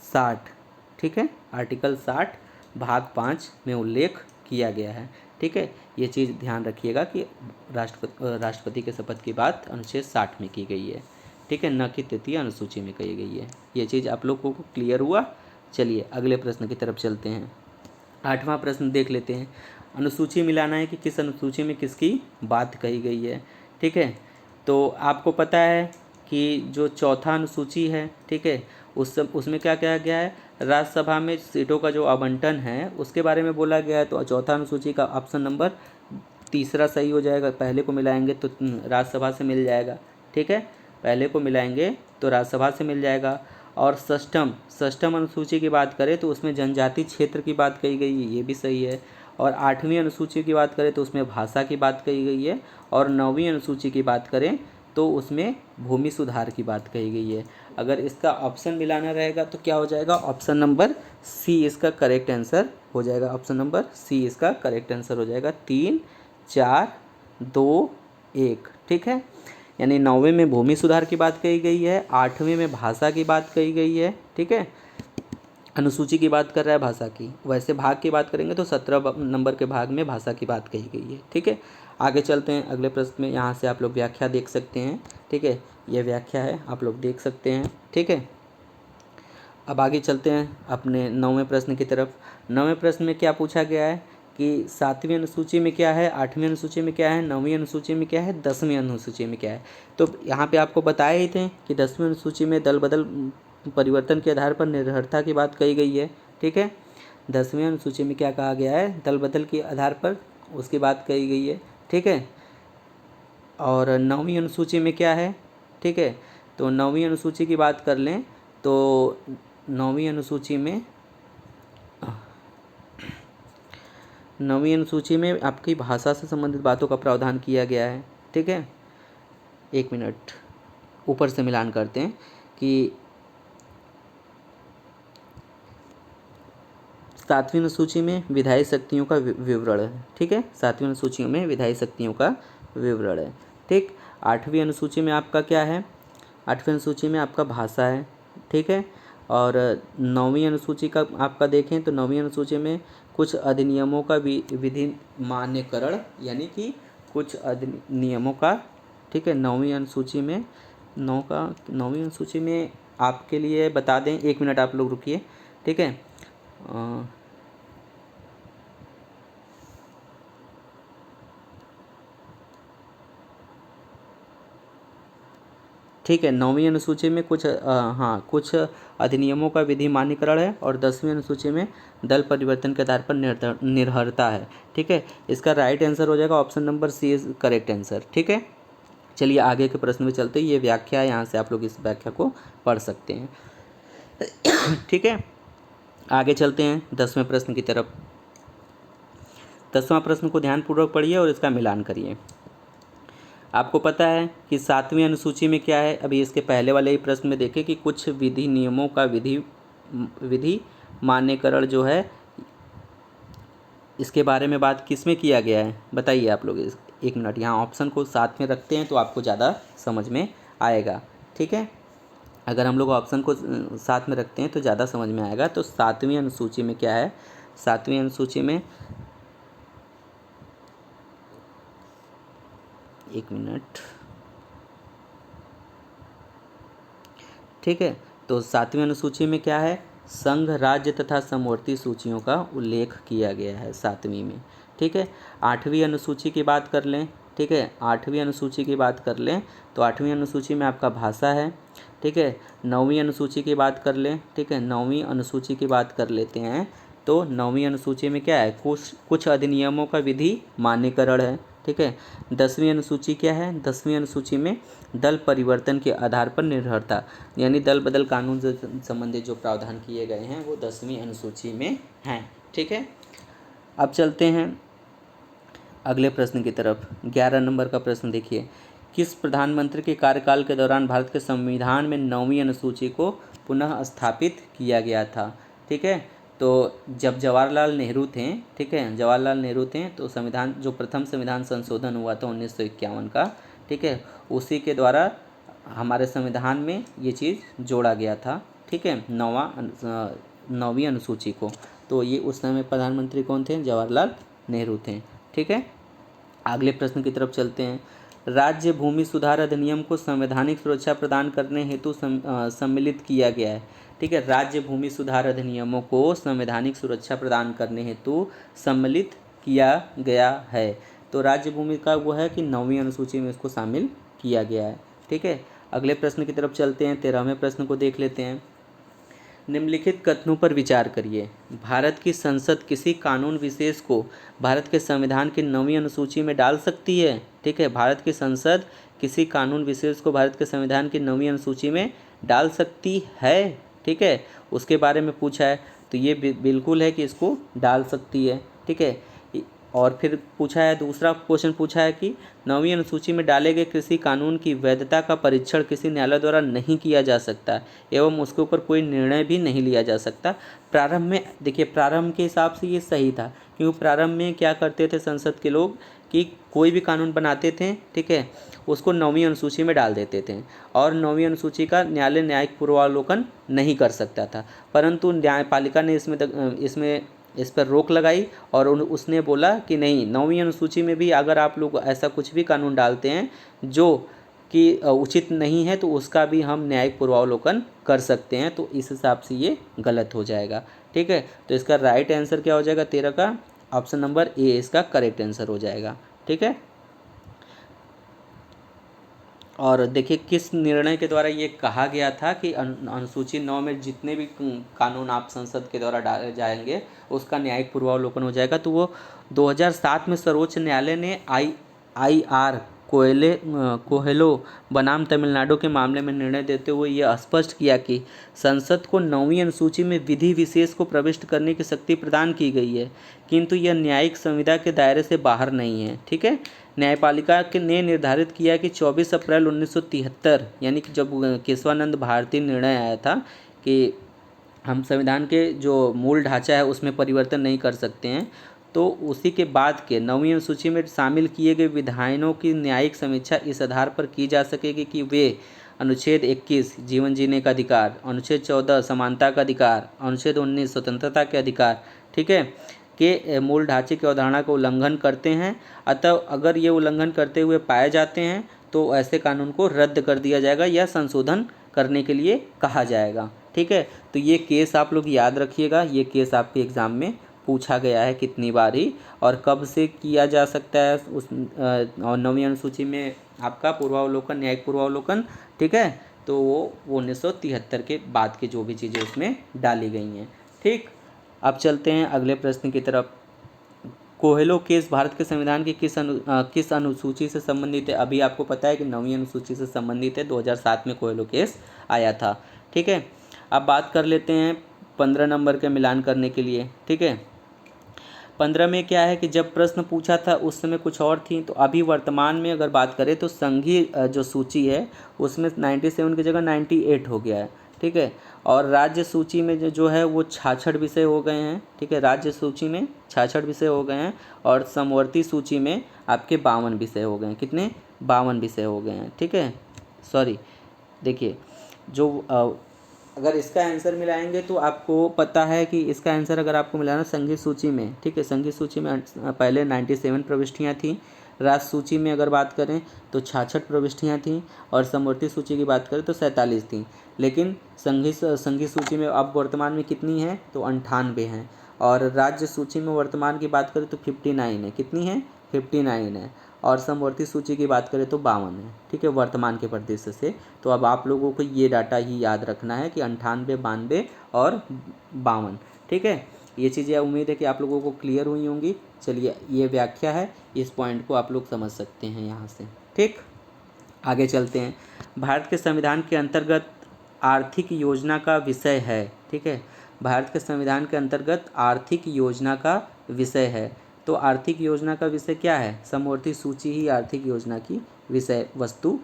S1: 60, ठीक है, आर्टिकल 60 भाग 5 में उल्लेख किया गया है, ठीक है। ये चीज़ ध्यान रखिएगा कि राष्ट्रपति के शपथ की बात अनुच्छेद 60 में की गई है, ठीक है, न कि तृतीय अनुसूची में कही गई है। ये चीज़ आप लोगों को क्लियर हुआ। चलिए अगले प्रश्न की तरफ चलते हैं। 8वां प्रश्न देख लेते हैं। अनुसूची मिलाना है कि किस अनुसूची में किसकी बात कही गई है, ठीक है। तो आपको पता है कि जो चौथा अनुसूची है, ठीक है, उसमें क्या कहा गया है, राज्यसभा में सीटों का जो आवंटन है उसके बारे में बोला गया है। तो चौथा अनुसूची का ऑप्शन नंबर तीसरा सही हो जाएगा। पहले को मिलाएंगे तो राज्यसभा से मिल जाएगा, ठीक है, पहले को मिलाएंगे तो राज्यसभा से मिल जाएगा। और षष्ठम अनुसूची की बात करें तो उसमें जनजाति क्षेत्र की बात कही गई है, ये भी सही है। और 8वीं अनुसूची की बात करें तो उसमें भाषा की बात कही गई है। और 9वीं अनुसूची की बात करें तो उसमें भूमि सुधार की बात कही गई है। अगर इसका ऑप्शन मिलाना रहेगा तो क्या हो जाएगा, ऑप्शन नंबर सी इसका करेक्ट आंसर हो जाएगा। ऑप्शन नंबर सी इसका करेक्ट आंसर हो जाएगा। 3 4 2 1, ठीक है। यानी 9वीं में भूमि सुधार की बात कही गई है, 8वीं में भाषा की बात कही गई है, ठीक है। अनुसूची की बात कर रहा है भाषा की, वैसे भाग की बात करेंगे तो 17 नंबर के भाग में भाषा की बात कही गई है, ठीक है। आगे चलते हैं अगले प्रश्न में। यहाँ से आप लोग व्याख्या देख सकते हैं, ठीक है। ये व्याख्या है, आप लोग देख सकते हैं, ठीक है। अब आगे चलते हैं अपने 9वें प्रश्न की तरफ। 9वें प्रश्न में क्या पूछा गया है कि 7वीं अनुसूची में क्या है, 8वीं अनुसूची में क्या है, 9वीं अनुसूची में क्या है, 10वीं अनुसूची में क्या है। तो यहाँ पे आपको बताए ही थे कि 10वीं अनुसूची में दल बदल परिवर्तन के आधार पर निर्भरता की बात कही गई है, ठीक है। 10वीं अनुसूची में क्या कहा गया है, दल बदल के आधार पर उसकी बात कही गई है, ठीक है। और 9वीं अनुसूची में क्या है, ठीक है। तो 9वीं अनुसूची की बात कर लें तो 9वीं अनुसूची में आपकी भाषा से संबंधित बातों का प्रावधान किया गया है, ठीक है। एक मिनट, ऊपर से मिलान करते हैं कि 7वीं अनुसूची में विधायी शक्तियों का विवरण है, ठीक है। 7वीं अनुसूची में विधायी शक्तियों का विवरण है, ठीक। 8वीं अनुसूची में आपका क्या है, 8वीं अनुसूची में आपका भाषा है, ठीक है। और 9वीं अनुसूची का आपका देखें तो 9वीं अनुसूची में कुछ अधिनियमों का विधि मान्यकरण, यानी कि कुछ अधिनियमों का, ठीक है। 9वीं अनुसूची में 9वीं अनुसूची में आपके लिए बता दें, 1 मिनट आप लोग रुकिए, ठीक है। ठीक है, 9वीं अनुसूची में कुछ अधिनियमों का विधि मान्यकरण है। और 10वीं अनुसूची में दल परिवर्तन के आधार पर निर्भरता है, ठीक है। इसका राइट आंसर हो जाएगा option number C is correct answer, ठीक है। चलिए आगे के प्रश्न में चलते हैं। ये व्याख्या है, यहाँ से आप लोग इस व्याख्या को पढ़ सकते हैं, ठीक है। आगे चलते हैं 10वें प्रश्न की तरफ। 10वां प्रश्न को ध्यानपूर्वक पढ़िए और इसका मिलान करिए। आपको पता है कि 7वीं अनुसूची में क्या है, अभी इसके पहले वाले ही प्रश्न में देखें कि कुछ विधि नियमों का विधि मान्यकरण जो है, इसके बारे में बात किस में किया गया है, बताइए आप लोग। 1 मिनट, यहाँ ऑप्शन को साथ में रखते हैं तो आपको ज़्यादा समझ में आएगा, ठीक है। अगर हम लोग ऑप्शन को साथ में रखते हैं तो ज़्यादा समझ में आएगा। तो 7वीं अनुसूची में क्या है, 7वीं अनुसूची में 1 मिनट, ठीक है। तो 7वीं अनुसूची में क्या है, संघ, राज्य तथा समवर्ती सूचियों का उल्लेख किया गया है 7वीं में, ठीक है। 8वीं अनुसूची की बात कर लें, ठीक है। 8वीं अनुसूची की बात कर लें तो 8वीं अनुसूची में आपका भाषा है, ठीक है। 9वीं अनुसूची की बात कर लें, ठीक है। 9वीं अनुसूची की बात कर लेते हैं तो 9वीं अनुसूची में क्या है, कुछ अधिनियमों का विधि मान्यकरण है, ठीक है। 10वीं अनुसूची क्या है, 10वीं अनुसूची में दल परिवर्तन के आधार पर निर्भरता, यानी दल बदल कानून से संबंधित जो प्रावधान किए गए हैं वो 10वीं अनुसूची में हैं, ठीक है। अब चलते हैं अगले प्रश्न की तरफ। 11 नंबर का प्रश्न देखिए, किस प्रधानमंत्री के कार्यकाल के दौरान भारत के संविधान में 9वीं अनुसूची को पुनः स्थापित किया गया था, ठीक है। तो जब जवाहरलाल नेहरू थे, ठीक है, जवाहरलाल नेहरू थे तो संविधान, जो प्रथम संविधान संशोधन हुआ था 1951 का, ठीक है, उसी के द्वारा हमारे संविधान में ये चीज़ जोड़ा गया था, ठीक है, 9वीं अनुसूची को। तो ये उस समय प्रधानमंत्री कौन थे, जवाहरलाल नेहरू थे, ठीक है। अगले प्रश्न की तरफ चलते हैं। राज्य भूमि सुधार अधिनियम को संवैधानिक सुरक्षा प्रदान करने हेतु सम्मिलित किया गया है, ठीक है। राज्य भूमि सुधार अधिनियमों को संवैधानिक सुरक्षा प्रदान करने हेतु सम्मिलित किया गया है। तो राज्य भूमि का वो है कि 9वीं अनुसूची में इसको शामिल किया गया है, ठीक है। अगले प्रश्न की तरफ चलते हैं, 13वें प्रश्न को देख लेते हैं। निम्नलिखित कथनों पर विचार करिए। भारत की संसद किसी कानून विशेष को भारत के संविधान की 9वीं अनुसूची में डाल सकती है। ठीक है, भारत की संसद किसी कानून विशेष को भारत के संविधान की 9वीं अनुसूची में डाल सकती है। ठीक है, उसके बारे में पूछा है, तो ये बिल्कुल है कि इसको डाल सकती है। ठीक है, और फिर पूछा है, दूसरा क्वेश्चन पूछा है कि 9वीं अनुसूची में डाले गए किसी कानून की वैधता का परीक्षण किसी न्यायालय द्वारा नहीं किया जा सकता एवं उसके ऊपर कोई निर्णय भी नहीं लिया जा सकता। प्रारंभ में देखिए, प्रारंभ के हिसाब से ये सही था, क्योंकि प्रारंभ में क्या करते थे संसद के लोग कि कोई भी कानून बनाते थे, ठीक है, उसको 9वीं अनुसूची में डाल देते थे और 9वीं अनुसूची का न्यायालय न्यायिक पूर्वावलोकन नहीं कर सकता था। परंतु न्यायपालिका ने इसमें इस पर रोक लगाई और उसने बोला कि नहीं, 9वीं अनुसूची में भी अगर आप लोग ऐसा कुछ भी कानून डालते हैं जो कि उचित नहीं है तो उसका भी हम न्यायिक पूर्वावलोकन कर सकते हैं। तो इस हिसाब से ये गलत हो जाएगा। ठीक है, तो इसका राइट आंसर क्या हो जाएगा? 13 का ऑप्शन नंबर ए इसका करेक्ट आंसर हो जाएगा। ठीक है, और देखिए किस निर्णय के द्वारा ये कहा गया था कि अनुसूची 9 में जितने भी कानून आप संसद के द्वारा डाले जाएंगे उसका न्यायिक पूर्वावलोकन हो जाएगा। तो वो 2007 में सर्वोच्च न्यायालय ने IR कोहेलो बनाम तमिलनाडु के मामले में निर्णय देते हुए यह स्पष्ट किया कि संसद को 9वीं अनुसूची में विधि विशेष को प्रविष्ट करने की शक्ति प्रदान की गई है, किंतु यह न्यायिक संविदा के दायरे से बाहर नहीं है। ठीक है, न्यायपालिका के ने निर्धारित किया कि 24 अप्रैल 1973 यानी कि जब केशवानंद भारती निर्णय आया था कि हम संविधान के जो मूल ढांचा है उसमें परिवर्तन नहीं कर सकते हैं, तो उसी के बाद के 9वीं अनुसूची में शामिल किए गए विधायनों की न्यायिक समीक्षा इस आधार पर की जा सकेगी कि वे अनुच्छेद 21 जीवन जीने का अधिकार, अनुच्छेद 14 समानता का अधिकार, अनुच्छेद 19 स्वतंत्रता के अधिकार, ठीक है, के मूल ढांचे की अवधारणा का उल्लंघन करते हैं। अतः अगर ये उल्लंघन करते हुए पाए जाते हैं तो ऐसे कानून को रद्द कर दिया जाएगा या संशोधन करने के लिए कहा जाएगा। ठीक है, तो ये केस आप लोग याद रखिएगा, ये केस आपके एग्ज़ाम में पूछा गया है कितनी बार ही और कब से किया जा सकता है उस 9वीं अनुसूची में आपका पूर्वावलोकन, न्यायिक पूर्वावलोकन। ठीक है, तो वो 1973 के बाद की जो भी चीज़ें उसमें डाली गई हैं। ठीक, अब चलते हैं अगले प्रश्न की तरफ। कोहेलो केस भारत के संविधान की किस अनुसूची से संबंधित है? अभी आपको पता है कि 9वीं अनुसूची से संबंधित है, 2007 में कोहेलो केस आया था। ठीक है, अब बात कर लेते हैं 15 नंबर के मिलान करने के लिए। ठीक है, 15 में क्या है कि जब प्रश्न पूछा था उस समय कुछ और थी, तो अभी वर्तमान में अगर बात करें तो संघीय जो सूची है उसमें 97 की जगह 98 हो गया है। ठीक है, और राज्य सूची में जो है वो 66 विषय हो गए हैं। ठीक है, राज्य सूची में 66 विषय हो गए हैं और समवर्ती सूची में आपके 52 विषय हो गए हैं। कितने? 52 विषय हो गए हैं। ठीक है, सॉरी, देखिए जो अगर इसका आंसर मिलाएंगे तो आपको पता है कि इसका आंसर अगर आपको मिलाना संघीय सूची में, ठीक है, संघीय सूची में पहले 97 प्रविष्टियाँ थीं। राज्य सूची में अगर बात करें तो 66 प्रविष्टियाँ थीं और समवर्ती सूची की बात करें तो 47 थीं। लेकिन संघीय सूची में अब वर्तमान में कितनी है? तो 98 हैं। और राज्य सूची में वर्तमान की बात करें तो 59 है। कितनी है? 59 है। और समवर्ती सूची की बात करें तो 52 है। ठीक है, वर्तमान के परिदृश्य से। तो अब आप लोगों को ये डाटा ही याद रखना है कि 98, 92 और 52। ठीक है, ये चीज़ें उम्मीद है कि आप लोगों को क्लियर हुई होंगी। चलिए, ये व्याख्या है, इस पॉइंट को आप लोग समझ सकते हैं यहाँ से। ठीक, आगे चलते हैं। भारत के संविधान के अंतर्गत आर्थिक योजना का विषय है। ठीक है, भारत के संविधान के अंतर्गत आर्थिक योजना का विषय है। तो आर्थिक योजना का विषय क्या है? समवर्ती सूची ही आर्थिक योजना की विषय वस्तु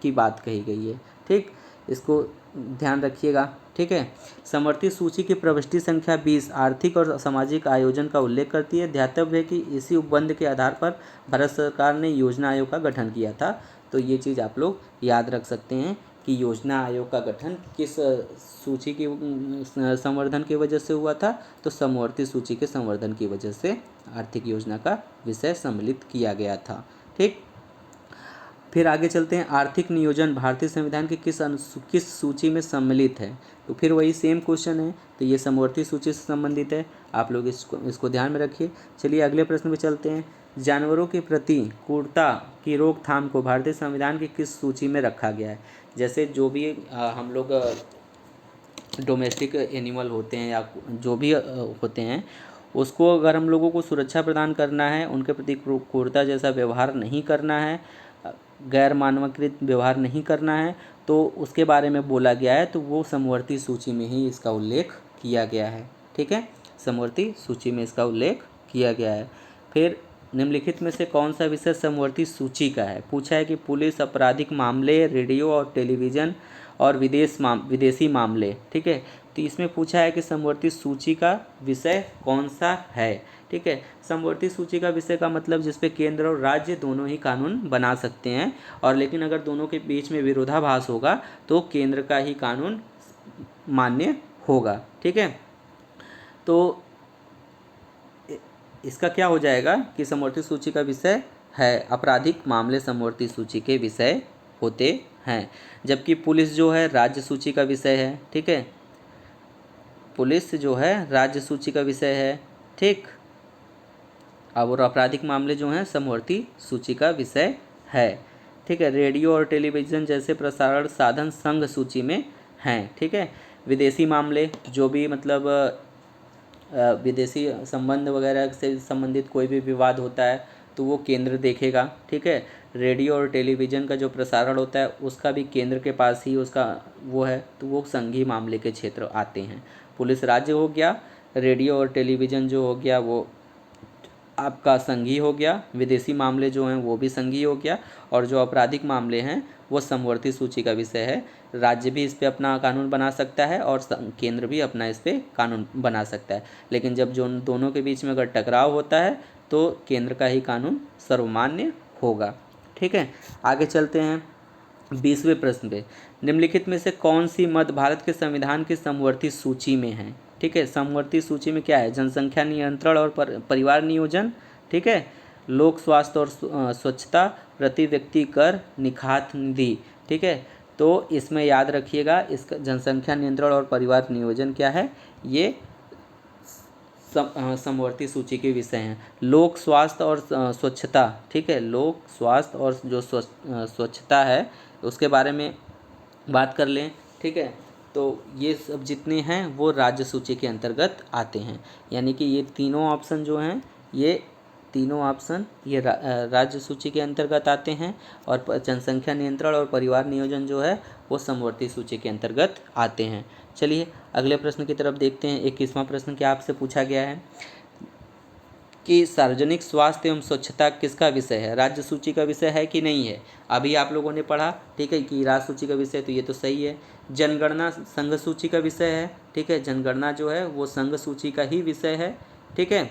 S1: की बात कही गई है। ठीक, इसको ध्यान रखिएगा। ठीक है, समवर्ती सूची की प्रविष्टि संख्या 20 आर्थिक और सामाजिक आयोजन का उल्लेख करती है। ध्यातव्य है कि इसी उपबंध के आधार पर भारत सरकार ने योजना आयोग का गठन किया था। तो ये चीज़ आप लोग याद रख सकते हैं कि योजना आयोग का गठन किस सूची की संवर्धन की वजह से हुआ था? तो समवर्ती सूची के संवर्धन की वजह से आर्थिक योजना का विषय सम्मिलित किया गया था। ठीक, फिर आगे चलते हैं। आर्थिक नियोजन भारतीय संविधान की किस सूची में सम्मिलित है? तो फिर वही सेम क्वेश्चन है, तो ये समवर्ती सूची से संबंधित है। आप लोग इसको ध्यान में रखिए। चलिए अगले प्रश्न पे चलते हैं। जानवरों के प्रति क्रूरता की रोकथाम को भारतीय संविधान की किस सूची में रखा गया है? जैसे जो भी हम लोग डोमेस्टिक एनिमल होते हैं या जो भी होते हैं, उसको अगर हम लोगों को सुरक्षा प्रदान करना है, उनके प्रति क्रूरता जैसा व्यवहार नहीं करना है, गैर मानवकृत व्यवहार नहीं करना है, तो उसके बारे में बोला गया है। तो वो समवर्ती सूची में ही इसका उल्लेख किया गया है। ठीक है, समवर्ती सूची में इसका उल्लेख किया गया है। फिर निम्नलिखित में से कौन सा विषय समवर्ती सूची का है? पूछा है कि पुलिस, आपराधिक मामले, रेडियो और टेलीविज़न और विदेशी मामले। ठीक है, तो इसमें पूछा है कि समवर्ती सूची का विषय कौन सा है। ठीक है, समवर्ती सूची का विषय का मतलब जिस पे केंद्र और राज्य दोनों ही कानून बना सकते हैं, और लेकिन अगर दोनों के बीच में विरोधाभास होगा तो केंद्र का ही कानून मान्य होगा। ठीक है, तो इसका क्या हो जाएगा कि समवर्ती सूची का विषय है, आपराधिक मामले समवर्ती सूची के विषय होते हैं, जबकि पुलिस जो है राज्य सूची का विषय है। ठीक है, पुलिस जो है राज्य सूची का विषय है। ठीक, अब और आपराधिक मामले जो हैं समवर्ती सूची का विषय है। ठीक है, रेडियो और टेलीविज़न जैसे प्रसारण साधन संघ सूची में हैं। ठीक है, विदेशी मामले जो भी मतलब विदेशी संबंध वगैरह से संबंधित कोई भी विवाद होता है तो वो केंद्र देखेगा। ठीक है, रेडियो और टेलीविज़न का जो प्रसारण होता है उसका भी केंद्र के पास ही उसका वो है, तो वो संघीय मामले के क्षेत्र आते हैं। पुलिस राज्य हो गया, रेडियो और टेलीविज़न जो हो गया वो आपका संघीय हो गया, विदेशी मामले जो हैं वो भी संघीय हो गया, और जो आपराधिक मामले हैं वो समवर्ती सूची का विषय है। राज्य भी इस पे अपना कानून बना सकता है और केंद्र भी अपना इस पे कानून बना सकता है, लेकिन जब जो दोनों के बीच में अगर टकराव होता है तो केंद्र का ही कानून सर्वमान्य होगा। ठीक है, आगे चलते हैं 20वें प्रश्न पे। निम्नलिखित में से कौन सी मद भारत के संविधान की समवर्ती सूची में है? ठीक है, समवर्ती सूची में क्या है? जनसंख्या नियंत्रण और परिवार नियोजन। ठीक है, लोक स्वास्थ्य और स्वच्छता, प्रति व्यक्ति कर, निखात निधि। ठीक है, तो इसमें याद रखिएगा इसका जनसंख्या नियंत्रण और परिवार नियोजन क्या है, ये समवर्ती सूची के विषय हैं। लोक स्वास्थ्य और स्वच्छता। ठीक है, लोक स्वास्थ्य और जो स्वच्छता है उसके बारे में बात कर लें। ठीक है, तो ये सब जितने हैं वो राज्य सूची के अंतर्गत आते हैं, यानी कि ये तीनों ऑप्शन जो हैं ये तीनों ऑप्शन ये राज्य सूची के अंतर्गत आते हैं, और जनसंख्या नियंत्रण और परिवार नियोजन जो है वो समवर्ती सूची के अंतर्गत आते हैं। चलिए अगले प्रश्न की तरफ देखते हैं। 21वां प्रश्न क्या आपसे पूछा गया है कि सार्वजनिक स्वास्थ्य एवं स्वच्छता किसका विषय है? राज्य सूची का विषय है कि नहीं है? अभी आप लोगों ने पढ़ा, ठीक है, कि राज्य सूची का विषय, तो ये तो सही है। जनगणना संघ सूची का विषय है। ठीक है, जनगणना जो है वो संघ सूची का ही विषय है। ठीक है,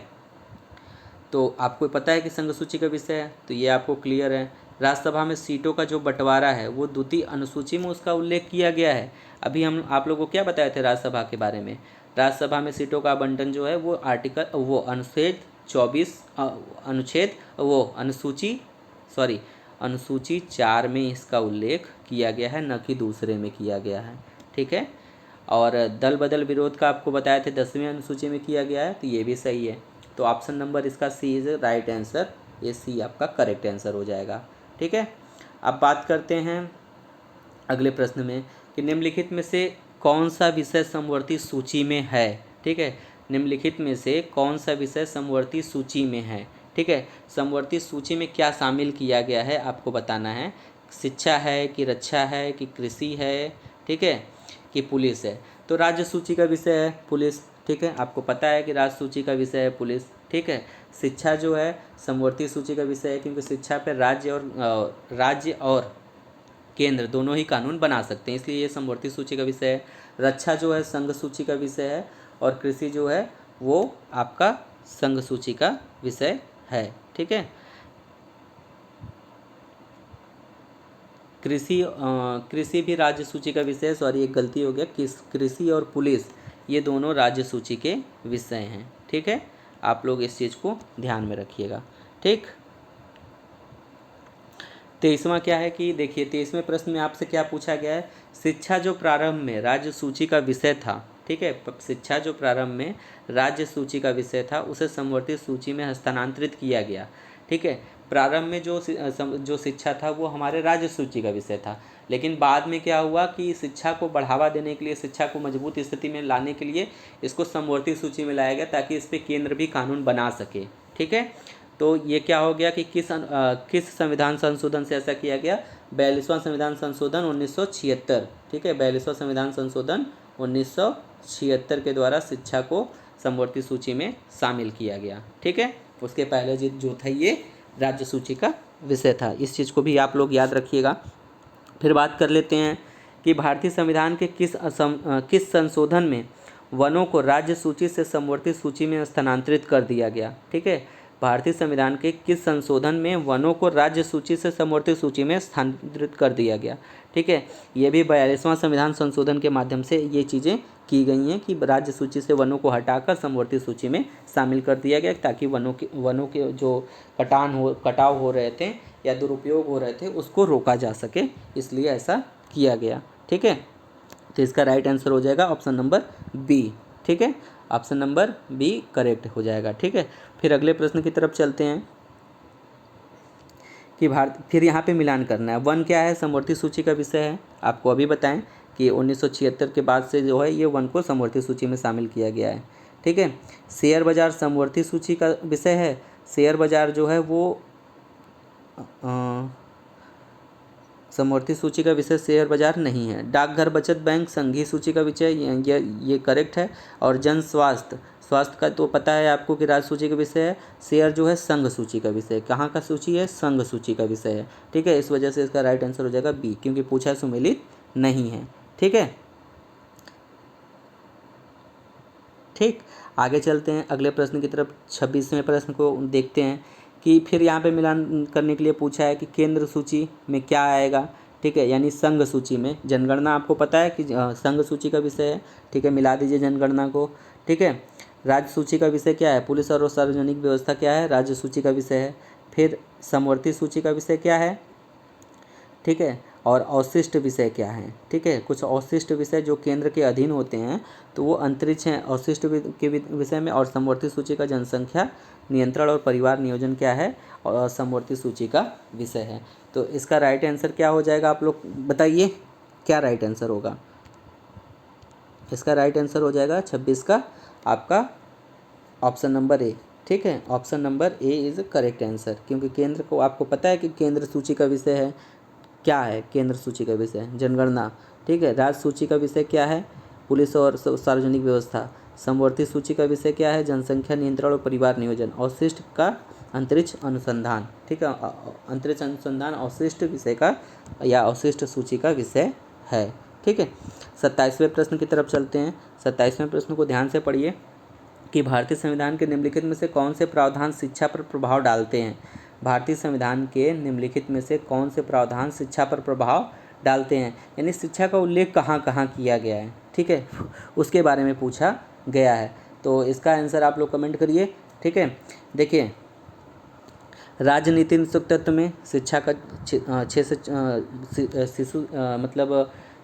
S1: तो आपको पता है कि संघ सूची का विषय है, तो ये आपको क्लियर है। राज्यसभा में सीटों का जो बंटवारा है वो द्वितीय अनुसूची में उसका उल्लेख किया गया है। अभी हम आप लोगों को क्या बताए थे राज्यसभा के बारे में? राज्यसभा में सीटों का आवंटन जो है वो अनुच्छेद 24 अनुसूची 4 में इसका उल्लेख किया गया है, न कि दूसरे में किया गया है। ठीक है, और दल बदल विरोध का आपको बताया थे 10वीं अनुसूची में किया गया है, तो ये भी सही है। तो ऑप्शन नंबर इसका सी इज राइट आंसर, ये सी आपका करेक्ट आंसर हो जाएगा। ठीक है, अब बात करते हैं अगले प्रश्न में कि निम्नलिखित में से कौन सा विषय समवर्ती सूची में है? ठीक है, निम्नलिखित में से कौन सा विषय समवर्ती सूची में है? ठीक है, समवर्ती सूची में क्या शामिल किया गया है आपको बताना है। शिक्षा है कि रक्षा है कि कृषि है, ठीक है, कि पुलिस है? तो राज्य सूची का विषय है पुलिस। ठीक है, आपको पता है कि राज्य सूची का विषय है पुलिस। ठीक है, शिक्षा जो है समवर्ती सूची का विषय है, क्योंकि शिक्षा पर राज्य और केंद्र दोनों ही कानून बना सकते हैं, इसलिए ये समवर्ती सूची का विषय है। रक्षा जो है संघ सूची का विषय है, और कृषि जो है वो आपका संघ सूची का विषय है। ठीक है, कृषि भी राज्य सूची का विषय है, सॉरी एक गलती हो गया, कृषि और पुलिस ये दोनों राज्य सूची के विषय हैं। ठीक है, आप लोग इस चीज़ को ध्यान में रखिएगा। ठीक, 23वां क्या है कि देखिए 23वें प्रश्न में आपसे क्या पूछा गया है? शिक्षा जो प्रारंभ में राज्य सूची का विषय था, ठीक है, शिक्षा जो प्रारंभ में राज्य सूची का विषय था उसे समवर्ती सूची में हस्तांतरित किया गया। ठीक है, प्रारंभ में जो शिक्षा था वो हमारे राज्य सूची का विषय था, लेकिन बाद में क्या हुआ कि शिक्षा को बढ़ावा देने के लिए, शिक्षा को मजबूत स्थिति में लाने के लिए इसको समवर्ती सूची में लाया गया ताकि इस पर केंद्र भी कानून बना सके। ठीक है, तो ये क्या हो गया कि किस संविधान संशोधन से ऐसा किया गया? 42वां संविधान संशोधन 1976। ठीक है, 42वां संविधान संशोधन 1976 के द्वारा शिक्षा को समवर्ती सूची में शामिल किया गया। ठीक है, उसके पहले जो था ये राज्य सूची का विषय था। इस चीज़ को भी आप लोग याद रखिएगा। फिर बात कर लेते हैं कि भारतीय संविधान के किस संशोधन में वनों को राज्य सूची से समवर्ती सूची में स्थानांतरित कर दिया गया? ठीक है, भारतीय संविधान के किस संशोधन में वनों को राज्य सूची से समवर्ती सूची में स्थानांतरित कर दिया गया? ठीक है, ये भी 42वां संविधान संशोधन के माध्यम से ये चीज़ें की गई हैं कि राज्य सूची से वनों को हटाकर समवर्ती सूची में शामिल कर दिया गया ताकि वनों के जो कटाव हो रहे थे या दुरुपयोग हो रहे थे उसको रोका जा सके, इसलिए ऐसा किया गया। ठीक है, तो इसका राइट आंसर हो जाएगा ऑप्शन नंबर बी। ठीक है, ऑप्शन नंबर बी करेक्ट हो जाएगा। ठीक है, फिर अगले प्रश्न की तरफ चलते हैं कि फिर यहाँ पे मिलान करना है। वन क्या है? समवर्ती सूची का विषय है। आपको अभी बताएं कि 1976 के बाद से जो है ये वन को समवर्ती सूची में शामिल किया गया है। ठीक है, शेयर बाजार समवर्ती सूची का विषय है। शेयर बाजार जो है वो समवर्ती सूची का विषय शेयर बाजार नहीं है। डाकघर बचत बैंक संघीय सूची का विषय, ये करेक्ट है। और जन स्वास्थ्य का तो पता है आपको कि राज्य सूची का विषय है। शेयर जो है संघ सूची का विषय, कहाँ का सूची है? संघ सूची का विषय है। ठीक है, इस वजह से इसका राइट आंसर हो जाएगा बी, क्योंकि पूछा सुमेलित नहीं है। ठीक है, ठीक, आगे चलते हैं अगले प्रश्न की तरफ। 26वें प्रश्न को देखते हैं कि फिर यहाँ पे मिलान करने के लिए पूछा है कि केंद्र सूची में क्या आएगा। ठीक है, यानी संघ सूची में जनगणना आपको पता है कि संघ सूची का विषय है। ठीक है, मिला दीजिए जनगणना को। ठीक है, राज्य सूची का विषय क्या है? पुलिस और सार्वजनिक व्यवस्था क्या है? राज्य सूची का विषय है। फिर समवर्ती सूची का विषय क्या है? ठीक है, और अवशिष्ट विषय क्या है? ठीक है, कुछ अवशिष्ट विषय जो केंद्र के अधीन होते हैं तो वो अंतरिक्ष हैं अवशिष्ट के विषय में। और समवर्ती सूची का जनसंख्या नियंत्रण और परिवार नियोजन क्या है? और समवर्ती सूची का विषय है। तो इसका राइट आंसर क्या हो जाएगा? आप लोग बताइए क्या राइट आंसर होगा? इसका राइट आंसर हो जाएगा 26 का आपका ऑप्शन नंबर ए। ठीक है, option number A is correct answer, क्योंकि केंद्र को आपको पता है कि केंद्र सूची का विषय है। क्या है केंद्र सूची का विषय? जनगणना। ठीक है, राज्य सूची का विषय क्या है? पुलिस और सार्वजनिक व्यवस्था। समवर्ती सूची का विषय क्या है? जनसंख्या नियंत्रण और परिवार नियोजन। अवशिष्ट का अंतरिक्ष अनुसंधान। ठीक है, अंतरिक्ष अनुसंधान अवशिष्ट विषय का या अवशिष्ट सूची का विषय है। ठीक है, 27वें प्रश्न की तरफ चलते हैं। 27वें प्रश्न को ध्यान से पढ़िए कि भारतीय संविधान के निम्नलिखित में से कौन से प्रावधान शिक्षा पर प्रभाव डालते हैं? भारतीय संविधान के निम्नलिखित में से कौन से प्रावधान शिक्षा पर प्रभाव डालते हैं, यानी शिक्षा का उल्लेख कहाँ कहाँ किया गया है? ठीक है, उसके बारे में पूछा गया है। तो इसका आंसर आप लोग कमेंट करिए। ठीक है, देखिए राजनीति तत्व में शिक्षा का 6 से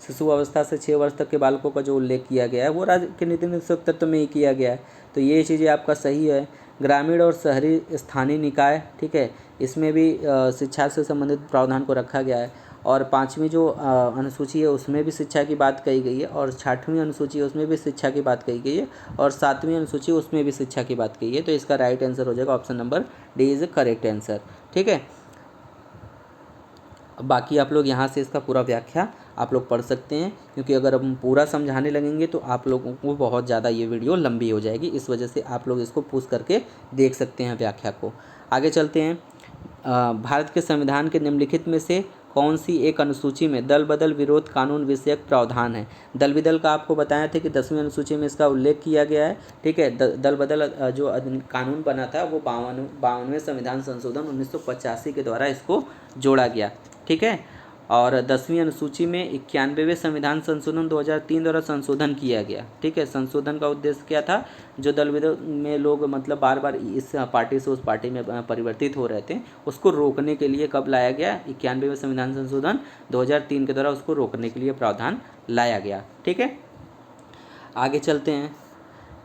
S1: शिशु अवस्था से 6 वर्ष तक के बालकों का जो उल्लेख किया गया है वो राजनीति तत्व में ही किया गया है। तो ये चीज़ें आपका सही है। ग्रामीण और शहरी स्थानीय निकाय, ठीक है, इसमें भी शिक्षा से संबंधित प्रावधान को रखा गया है। और 5वीं जो अनुसूची है उसमें भी शिक्षा की बात कही गई है। और 6वीं अनुसूची है उसमें भी शिक्षा की बात कही गई है। और 7वीं अनुसूची उसमें भी शिक्षा की बात कही है। तो इसका राइट आंसर हो जाएगा option number D is correct answer. ठीक है, बाकी आप लोग यहाँ से इसका पूरा व्याख्या आप लोग पढ़ सकते हैं, क्योंकि अगर हम पूरा समझाने लगेंगे तो आप लोगों को बहुत ज़्यादा ये वीडियो लंबी हो जाएगी। इस वजह से आप लोग इसको पूछ करके देख सकते हैं व्याख्या को। आगे चलते हैं। भारत के संविधान के निम्नलिखित में से कौन सी एक अनुसूची में दल बदल विरोध कानून विषयक प्रावधान है? दल बदल का आपको बताया था कि 10वीं अनुसूची में इसका उल्लेख किया गया है। ठीक है, दल बदल जो कानून बना था वो 52वें संविधान संशोधन 1985 के द्वारा इसको जोड़ा गया। ठीक है, और 10वीं अनुसूची में 91वें संविधान संशोधन 2003 द्वारा संशोधन किया गया। ठीक है, संशोधन का उद्देश्य क्या था? जो दल बदल में लोग मतलब बार बार इस पार्टी से उस पार्टी में परिवर्तित हो रहे थे उसको रोकने के लिए कब लाया गया? 91वें संविधान संशोधन 2003 के द्वारा उसको रोकने के लिए प्रावधान लाया गया। ठीक है, आगे चलते हैं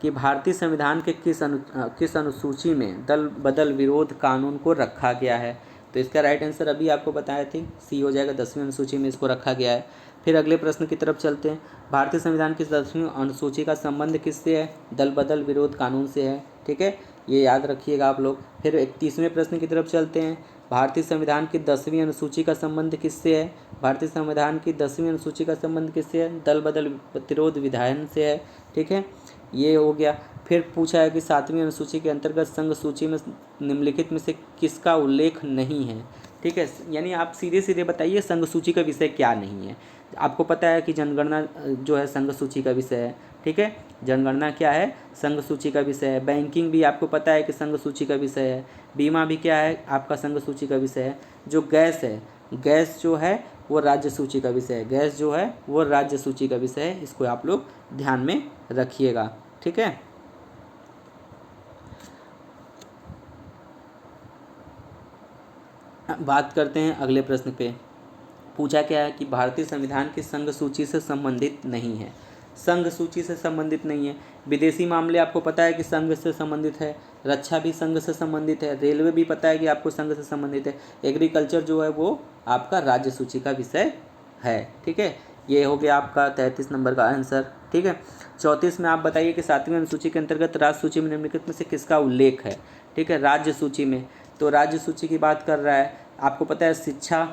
S1: कि भारतीय संविधान के किस अनुसूची में दल बदल विरोध कानून को रखा गया है? तो इसका राइट आंसर अभी आपको बताया थी, सी हो जाएगा। 10वीं अनुसूची में इसको रखा गया है। फिर अगले प्रश्न की तरफ चलते हैं। भारतीय संविधान की 10वीं अनुसूची का संबंध किससे है? दल बदल विरोध कानून से है। ठीक है, ये याद रखिएगा आप लोग। फिर 31वें प्रश्न की तरफ चलते हैं। भारतीय संविधान की 10वीं अनुसूची का संबंध किससे है? भारतीय संविधान की 10वीं अनुसूची का संबंध किससे है? दल बदल प्रतिरोध विधान से है। ठीक है, ये हो गया। फिर पूछा है कि 7वीं अनुसूची के अंतर्गत संघ सूची में निम्नलिखित में से किसका उल्लेख नहीं है? ठीक है, यानी आप सीधे सीधे बताइए संघ सूची का विषय क्या नहीं है। आपको पता है कि जनगणना जो है संघ सूची का विषय है। ठीक है, जनगणना क्या है? संघ सूची का विषय है। बैंकिंग भी आपको पता है कि संघ सूची का विषय है। बीमा भी क्या है? आपका संघ सूची का विषय है। जो गैस है, गैस जो है वो राज्य सूची का विषय है। गैस जो है वो राज्य सूची का विषय है। इसको आप लोग ध्यान में रखिएगा। ठीक है, बात करते हैं अगले प्रश्न पे। पूछा क्या है कि भारतीय संविधान की संघ सूची से संबंधित नहीं है। संघ सूची से संबंधित नहीं है। विदेशी मामले आपको पता है कि संघ से संबंधित है। रक्षा भी संघ से संबंधित है। रेलवे भी पता है कि आपको संघ से संबंधित है। एग्रीकल्चर जो है वो आपका राज्य सूची का विषय है। ठीक है, ये हो गया आपका 33 नंबर का आंसर। ठीक है, 34 में आप बताइए कि 7वीं अनुसूची के अंतर्गत राज्य सूची में निम्नलिखित में से किसका उल्लेख है? ठीक है, राज्य सूची में, तो राज्य सूची की बात कर रहा है। आपको पता है शिक्षा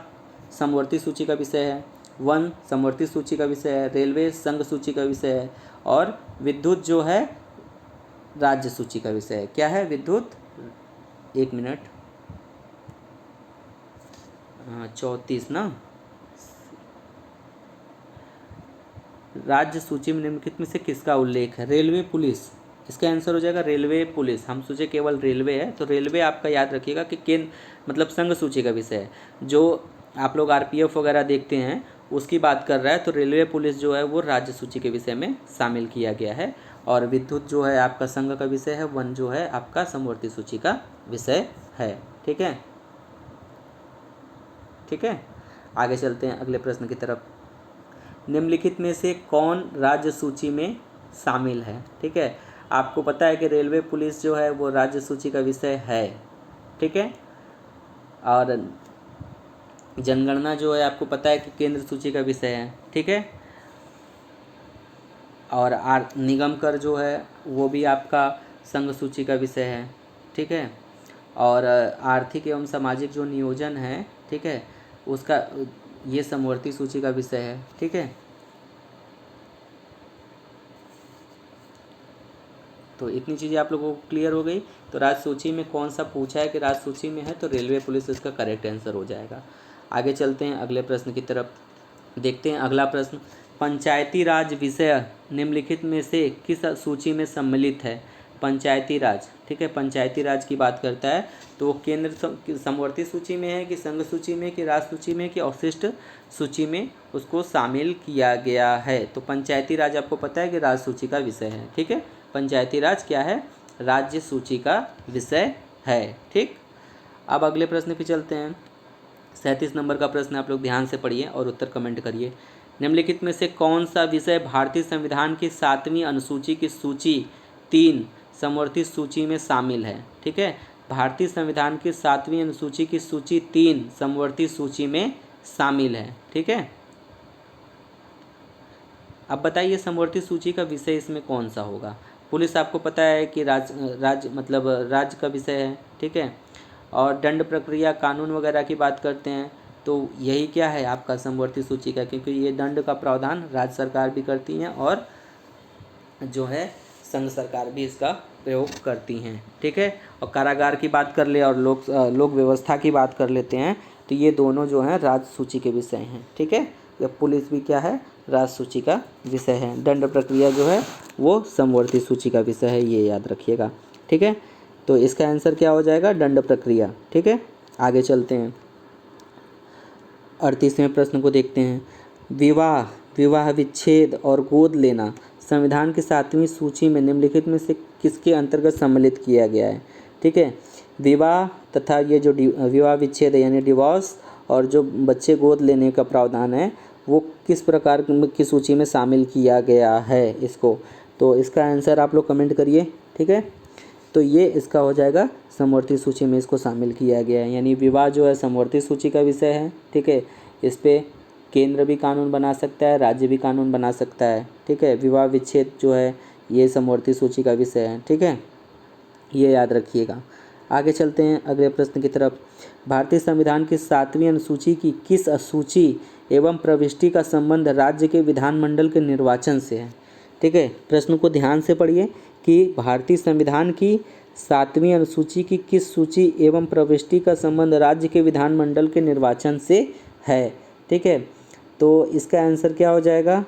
S1: समवर्ती सूची का विषय है, वन समवर्ती सूची का विषय है, रेलवे संघ सूची का विषय है, और विद्युत जो है राज्य सूची का विषय है। क्या है? विद्युत, 1 मिनट, 34 ना, राज्य सूची में निम्नलिखित में से किसका उल्लेख है? रेलवे पुलिस, इसका आंसर हो जाएगा रेलवे पुलिस। हम सोचे केवल रेलवे है, तो रेलवे आपका याद रखिएगा कि केंद्र मतलब संघ सूची का विषय है। जो आप लोग आरपीएफ वगैरह देखते हैं उसकी बात कर रहा है, तो रेलवे पुलिस जो है वो राज्य सूची के विषय में शामिल किया गया है। और विद्युत जो है आपका संघ का विषय है, वन जो है आपका समवर्ती सूची का विषय है। ठीक है, ठीक है, आगे चलते हैं अगले प्रश्न की तरफ। निम्नलिखित में से कौन राज्य सूची में शामिल है? ठीक है, आपको पता है कि रेलवे पुलिस जो है वो राज्य सूची का विषय है। ठीक है, और जनगणना जो है आपको पता है कि केंद्र सूची का विषय है। ठीक है, और निगम कर जो है वो भी आपका संघ सूची का विषय है। ठीक है, और आर्थिक एवं सामाजिक जो नियोजन है, ठीक है, उसका ये समवर्ती सूची का विषय है। ठीक है, तो इतनी चीज़ें आप लोगों को क्लियर हो गई। तो राज्य सूची में कौन सा पूछा है कि राज्य सूची में है, तो रेलवे पुलिस इसका करेक्ट आंसर हो जाएगा। आगे चलते हैं अगले प्रश्न की तरफ। देखते हैं अगला प्रश्न। पंचायती राज विषय निम्नलिखित में से किस सूची में सम्मिलित है? पंचायती राज, ठीक है, पंचायती राज की बात करता है तो केंद्र समवर्ती सूची में है कि संघ सूची में कि राज्य सूची में कि अवशिष्ट सूची में उसको शामिल किया गया है? तो पंचायती राज आपको पता है कि राज्य सूची का विषय है। ठीक है, पंचायती राज क्या है? राज्य सूची का विषय है। ठीक, अब अगले प्रश्न पे चलते हैं। 37 नंबर का प्रश्न आप लोग ध्यान से पढ़िए और उत्तर कमेंट करिए। निम्नलिखित में से कौन सा विषय भारतीय संविधान की 7वीं अनुसूची की सूची 3 समवर्ती सूची में शामिल है? ठीक है, भारतीय संविधान की 7वीं अनुसूची की सूची 3 समवर्ती सूची में शामिल है। ठीक है, अब बताइए समवर्ती सूची का विषय इसमें कौन सा होगा? पुलिस आपको पता है कि राज्य मतलब राज्य का विषय है। ठीक है, और दंड प्रक्रिया कानून वगैरह की बात करते हैं तो यही क्या है आपका समवर्ती सूची का, क्योंकि ये दंड का प्रावधान राज्य सरकार भी करती हैं और जो है संघ सरकार भी इसका प्रयोग करती हैं। ठीक है, और कारागार की बात कर ले और लोक व्यवस्था की बात कर लेते हैं तो ये दोनों जो हैं राज्य सूची के विषय हैं। ठीक है, या पुलिस भी क्या है? राज्य सूची का विषय है। दंड प्रक्रिया जो है वो समवर्ती सूची का विषय है, ये याद रखिएगा। ठीक है, तो इसका आंसर क्या हो जाएगा? दंड प्रक्रिया। ठीक है, आगे चलते हैं 38वें प्रश्न को देखते हैं। विवाह विच्छेद और गोद लेना संविधान की 7वीं सूची में निम्नलिखित में से किसके अंतर्गत सम्मिलित किया गया है? ठीक है, विवाह तथा ये जो विवाह विच्छेद है यानी डिवोर्स और जो बच्चे गोद लेने का प्रावधान है वो किस प्रकार की सूची में शामिल किया गया है इसको? तो इसका आंसर आप लोग कमेंट करिए। ठीक है, तो ये इसका हो जाएगा समवर्ती सूची में, इसको शामिल किया गया है। यानी विवाह जो है समवर्ती सूची का विषय है, ठीक है। इस पे केंद्र भी कानून बना सकता है, राज्य भी कानून बना सकता है, ठीक है। विवाह विच्छेद जो है ये समवर्ती सूची का विषय है, ठीक है, ये याद रखिएगा। आगे चलते हैं अगले प्रश्न की तरफ। भारतीय संविधान की 7वीं अनुसूची की किस सूची एवं प्रविष्टि का संबंध राज्य के विधानमंडल के निर्वाचन से है, ठीक है। प्रश्न को ध्यान से पढ़िए कि भारतीय संविधान की 7वीं अनुसूची की किस सूची एवं प्रविष्टि का संबंध राज्य के विधानमंडल के निर्वाचन से है, ठीक है। तो इसका आंसर क्या हो जाएगा,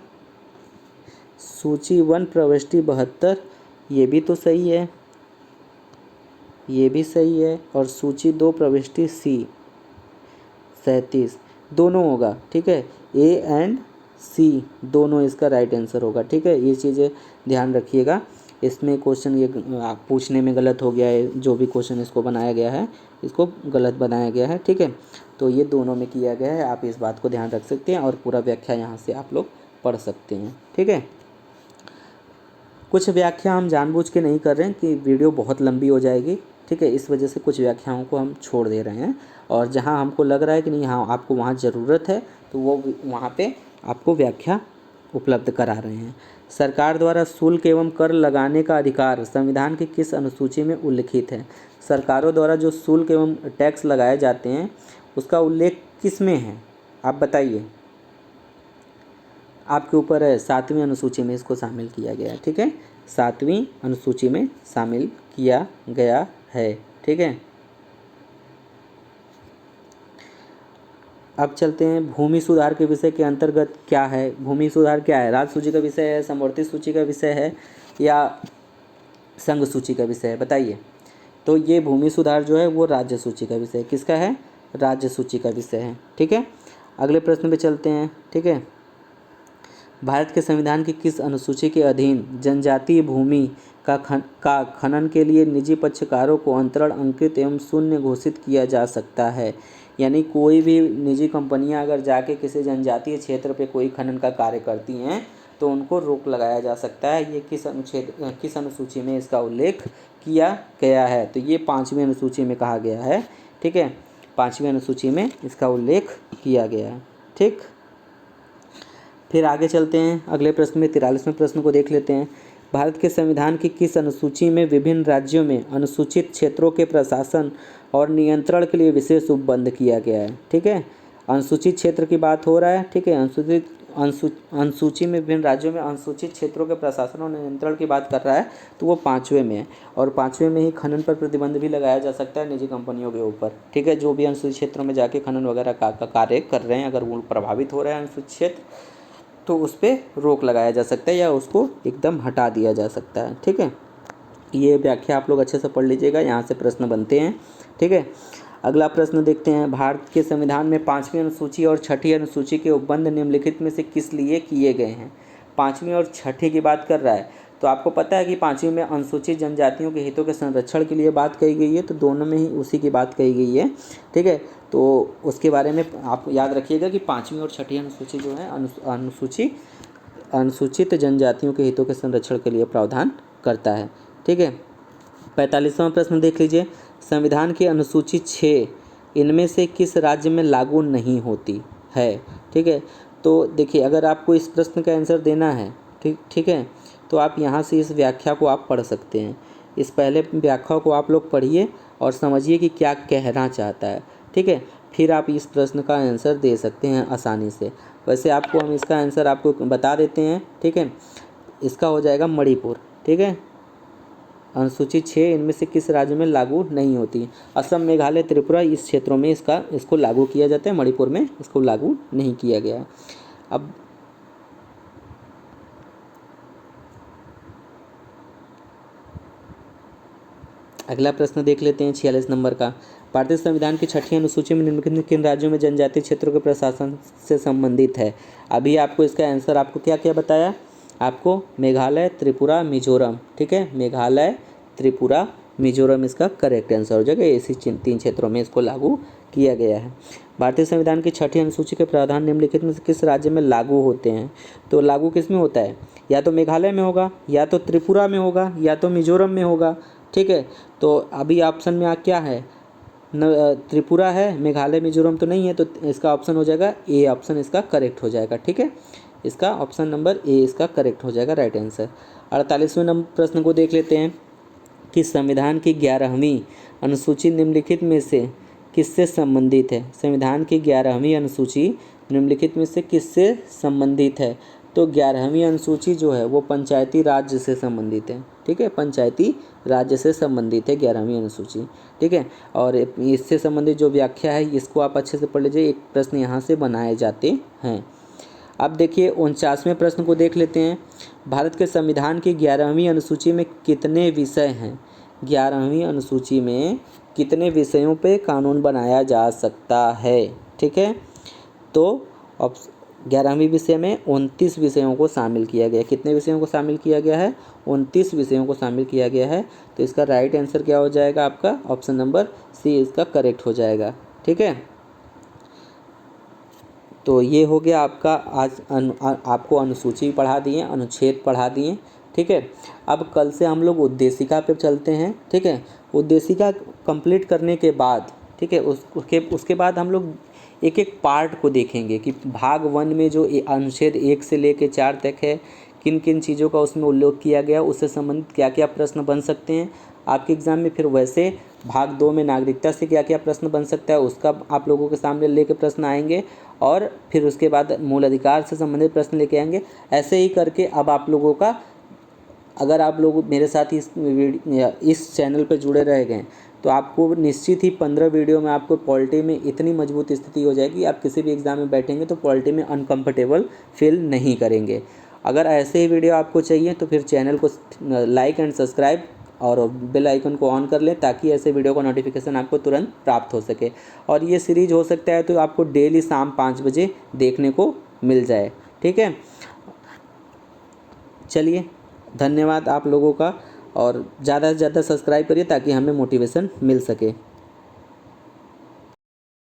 S1: सूची 1 प्रविष्टि 72, ये भी तो सही है, ये भी सही है। और सूची 2 प्रविष्टि सी 37, दोनों होगा, ठीक है। ए एंड सी दोनों इसका राइट आंसर होगा, ठीक है। ये चीज़ें ध्यान रखिएगा। इसमें क्वेश्चन ये पूछने में गलत हो गया है, जो भी क्वेश्चन इसको बनाया गया है इसको गलत बनाया गया है, ठीक है। तो ये दोनों में किया गया है, आप इस बात को ध्यान रख सकते हैं और पूरा व्याख्या यहाँ से आप लोग पढ़ सकते हैं, ठीक है। कुछ व्याख्या हम जानबूझ के नहीं कर रहे हैं कि वीडियो बहुत लंबी हो जाएगी, ठीक है, इस वजह से कुछ व्याख्याओं को हम छोड़ दे रहे हैं। और जहाँ हमको लग रहा है कि नहीं हाँ आपको वहाँ ज़रूरत है तो वो वहाँ पे आपको व्याख्या उपलब्ध करा रहे हैं। सरकार द्वारा शुल्क एवं कर लगाने का अधिकार संविधान की किस अनुसूची में उल्लिखित है। सरकारों द्वारा जो शुल्क एवं टैक्स लगाए जाते हैं उसका उल्लेख किस में है, आप बताइए, आपके ऊपर है। 7वीं अनुसूची में इसको शामिल किया गया है, ठीक है, 7वीं अनुसूची में शामिल किया गया है, ठीक है। अब चलते हैं भूमि सुधार के विषय के अंतर्गत क्या है। भूमि सुधार क्या है, राज्य सूची का विषय है, समवर्ती सूची का विषय है या संघ सूची का विषय है, बताइए। तो ये भूमि सुधार जो है वो राज्य सूची का विषय है। किसका है, राज्य सूची का विषय है, ठीक है। अगले प्रश्न पे चलते हैं, ठीक है। भारत के संविधान की किस अनुसूची के अधीन जनजातीय भूमि का खनन के लिए निजी पक्षकारों को अंतरण अंकित एवं शून्य घोषित किया जा सकता है। यानी कोई भी निजी कंपनियां अगर जाके किसी जनजातीय क्षेत्र पे कोई खनन का कार्य करती हैं तो उनको रोक लगाया जा सकता है। ये किस अनुसूची में इसका उल्लेख किया गया है, तो ये 5वीं अनुसूची में कहा गया है, ठीक है, 5वीं अनुसूची में इसका उल्लेख किया गया है, ठीक। फिर आगे चलते हैं अगले प्रश्न में, 43वें प्रश्न को देख लेते हैं। भारत के संविधान की किस अनुसूची में विभिन्न राज्यों में अनुसूचित क्षेत्रों के प्रशासन और नियंत्रण के लिए विशेष उपबंध किया गया है, ठीक है। अनुसूचित क्षेत्र की बात हो रहा है, ठीक है। अनुसूची में विभिन्न राज्यों में अनुसूचित क्षेत्रों के प्रशासन और नियंत्रण की बात कर रहा है, तो वो 5वें में है। और 5वें में ही खनन पर प्रतिबंध भी लगाया जा सकता है निजी कंपनियों के ऊपर, ठीक है। जो भी अनुसूचित क्षेत्रों में जाके खनन वगैरह का कार्य कर रहे हैं, अगर वो प्रभावित हो रहा है अनुसूचित क्षेत्र, तो उस पर रोक लगाया जा सकता है या उसको एकदम हटा दिया जा सकता है, ठीक है। ये व्याख्या आप लोग अच्छे से पढ़ लीजिएगा, यहाँ से प्रश्न बनते हैं, ठीक है। अगला प्रश्न देखते हैं। भारत के संविधान में 5वीं अनुसूची और 6ठी अनुसूची के उपबंध निम्नलिखित में से किस लिए किए गए हैं। 5वीं और 6ठी की बात कर रहा है, तो आपको पता है कि 5वीं में अनुसूचित जनजातियों के हितों के संरक्षण के लिए बात कही गई है, तो दोनों में ही उसी की बात कही गई है, ठीक है। तो उसके बारे में आप याद रखिएगा कि 5वीं और 6ठी अनुसूची जो है अनुसूचित जनजातियों के हितों के संरक्षण के लिए प्रावधान करता है, ठीक है। 45वां प्रश्न देख लीजिए। संविधान की अनुसूची 6 इनमें से किस राज्य में लागू नहीं होती है, ठीक है। तो देखिए अगर आपको इस प्रश्न का आंसर देना है, ठीक है, तो आप यहाँ से इस व्याख्या को आप पढ़ सकते हैं। इस पहले व्याख्या को आप लोग पढ़िए और समझिए कि क्या कहना चाहता है, ठीक है। फिर आप इस प्रश्न का आंसर दे सकते हैं आसानी से। वैसे आपको हम इसका आंसर आपको बता देते हैं, ठीक है। इसका हो जाएगा मणिपुर, ठीक है। अनुसूची 6 इनमें से किस राज्य में लागू नहीं होती। असम, मेघालय, त्रिपुरा इस क्षेत्रों में इसको लागू किया जाता है, मणिपुर में इसको लागू नहीं किया गया। अब अगला प्रश्न देख लेते हैं 46 नंबर का। भारतीय संविधान की 6ठी अनुसूची में निम्नलिखित किन राज्यों में जनजातीय क्षेत्रों के प्रशासन से संबंधित है। अभी आपको इसका आंसर आपको क्या क्या बताया, आपको मेघालय, त्रिपुरा, मिजोरम, ठीक है। मेघालय, त्रिपुरा, मिजोरम इसका करेक्ट आंसर हो जाएगा। इसी 3 क्षेत्रों में इसको लागू किया गया है। भारतीय संविधान की 6ठी अनुसूची के प्रावधान निम्नलिखित में से किस राज्य में लागू होते हैं। तो लागू किस में होता है, या तो मेघालय में होगा, या तो त्रिपुरा में होगा, या तो मिजोरम में होगा। ठीक है। तो अभी ऑप्शन में क्या है, त्रिपुरा है, मेघालय मिजोरम तो नहीं है, तो इसका ऑप्शन हो जाएगा ए ऑप्शन इसका करेक्ट हो जाएगा। ठीक है, इसका ऑप्शन नंबर ए इसका करेक्ट हो जाएगा, राइट आंसर। 48वें नंबर प्रश्न को देख लेते हैं कि संविधान की 11वीं अनुसूची निम्नलिखित में से किससे संबंधित है। संविधान की 11वीं अनुसूची निम्नलिखित में से किससे संबंधित है। तो 11वीं अनुसूची जो है वो पंचायती राज्य से संबंधित है। ठीक है, पंचायती राज्य से संबंधित है 11वीं अनुसूची। ठीक है, और इससे संबंधित जो व्याख्या है इसको आप अच्छे से पढ़ लीजिए, एक प्रश्न यहाँ से बनाए जाते हैं। अब देखिए 49वें प्रश्न को देख लेते हैं। भारत के संविधान की 11वीं अनुसूची में कितने विषय हैं। 11वीं अनुसूची में कितने विषयों पे कानून बनाया जा सकता है। ठीक है, तो 11वीं विषय में 29 विषयों को शामिल किया गया। कितने विषयों को शामिल किया गया है, 29 विषयों को शामिल किया गया है। तो इसका राइट आंसर क्या हो जाएगा, आपका ऑप्शन नंबर सी इसका करेक्ट हो जाएगा। ठीक है, तो ये हो गया आपका आज आपको अनुसूची पढ़ा दिए, अनुच्छेद पढ़ा दिए। ठीक है, अब कल से हम लोग उद्देशिका पे चलते हैं। ठीक है, उद्देशिका कंप्लीट करने के बाद, ठीक है, उसके बाद हम लोग एक एक पार्ट को देखेंगे कि भाग 1 में जो अनुच्छेद 1 से लेकर 4 तक है, किन किन चीज़ों का उसमें उल्लेख किया गया, उससे संबंधित क्या क्या प्रश्न बन सकते हैं आपके एग्ज़ाम में। फिर वैसे भाग 2 में नागरिकता से क्या क्या प्रश्न बन सकता है उसका आप लोगों के सामने लेके प्रश्न आएंगे, और फिर उसके बाद मूल अधिकार से संबंधित प्रश्न लेके आएंगे। ऐसे ही करके अब आप लोगों का, अगर आप लोग मेरे साथ इस चैनल पर जुड़े रह गए तो आपको निश्चित ही 15 वीडियो में आपको पॉलिटी में इतनी मजबूत स्थिति हो जाएगी, आप किसी भी एग्ज़ाम में बैठेंगे तो पॉलिटी में अनकंफर्टेबल फील नहीं करेंगे। अगर ऐसे ही वीडियो आपको चाहिए तो फिर चैनल को लाइक एंड सब्सक्राइब और बेल आइकन को ऑन कर लें, ताकि ऐसे वीडियो का नोटिफिकेशन आपको तुरंत प्राप्त हो सके। और ये सीरीज हो सकता है तो आपको डेली शाम 5 बजे देखने को मिल जाए। ठीक है, चलिए धन्यवाद आप लोगों का, और ज़्यादा से ज़्यादा सब्सक्राइब करिए ताकि हमें मोटिवेशन मिल सके।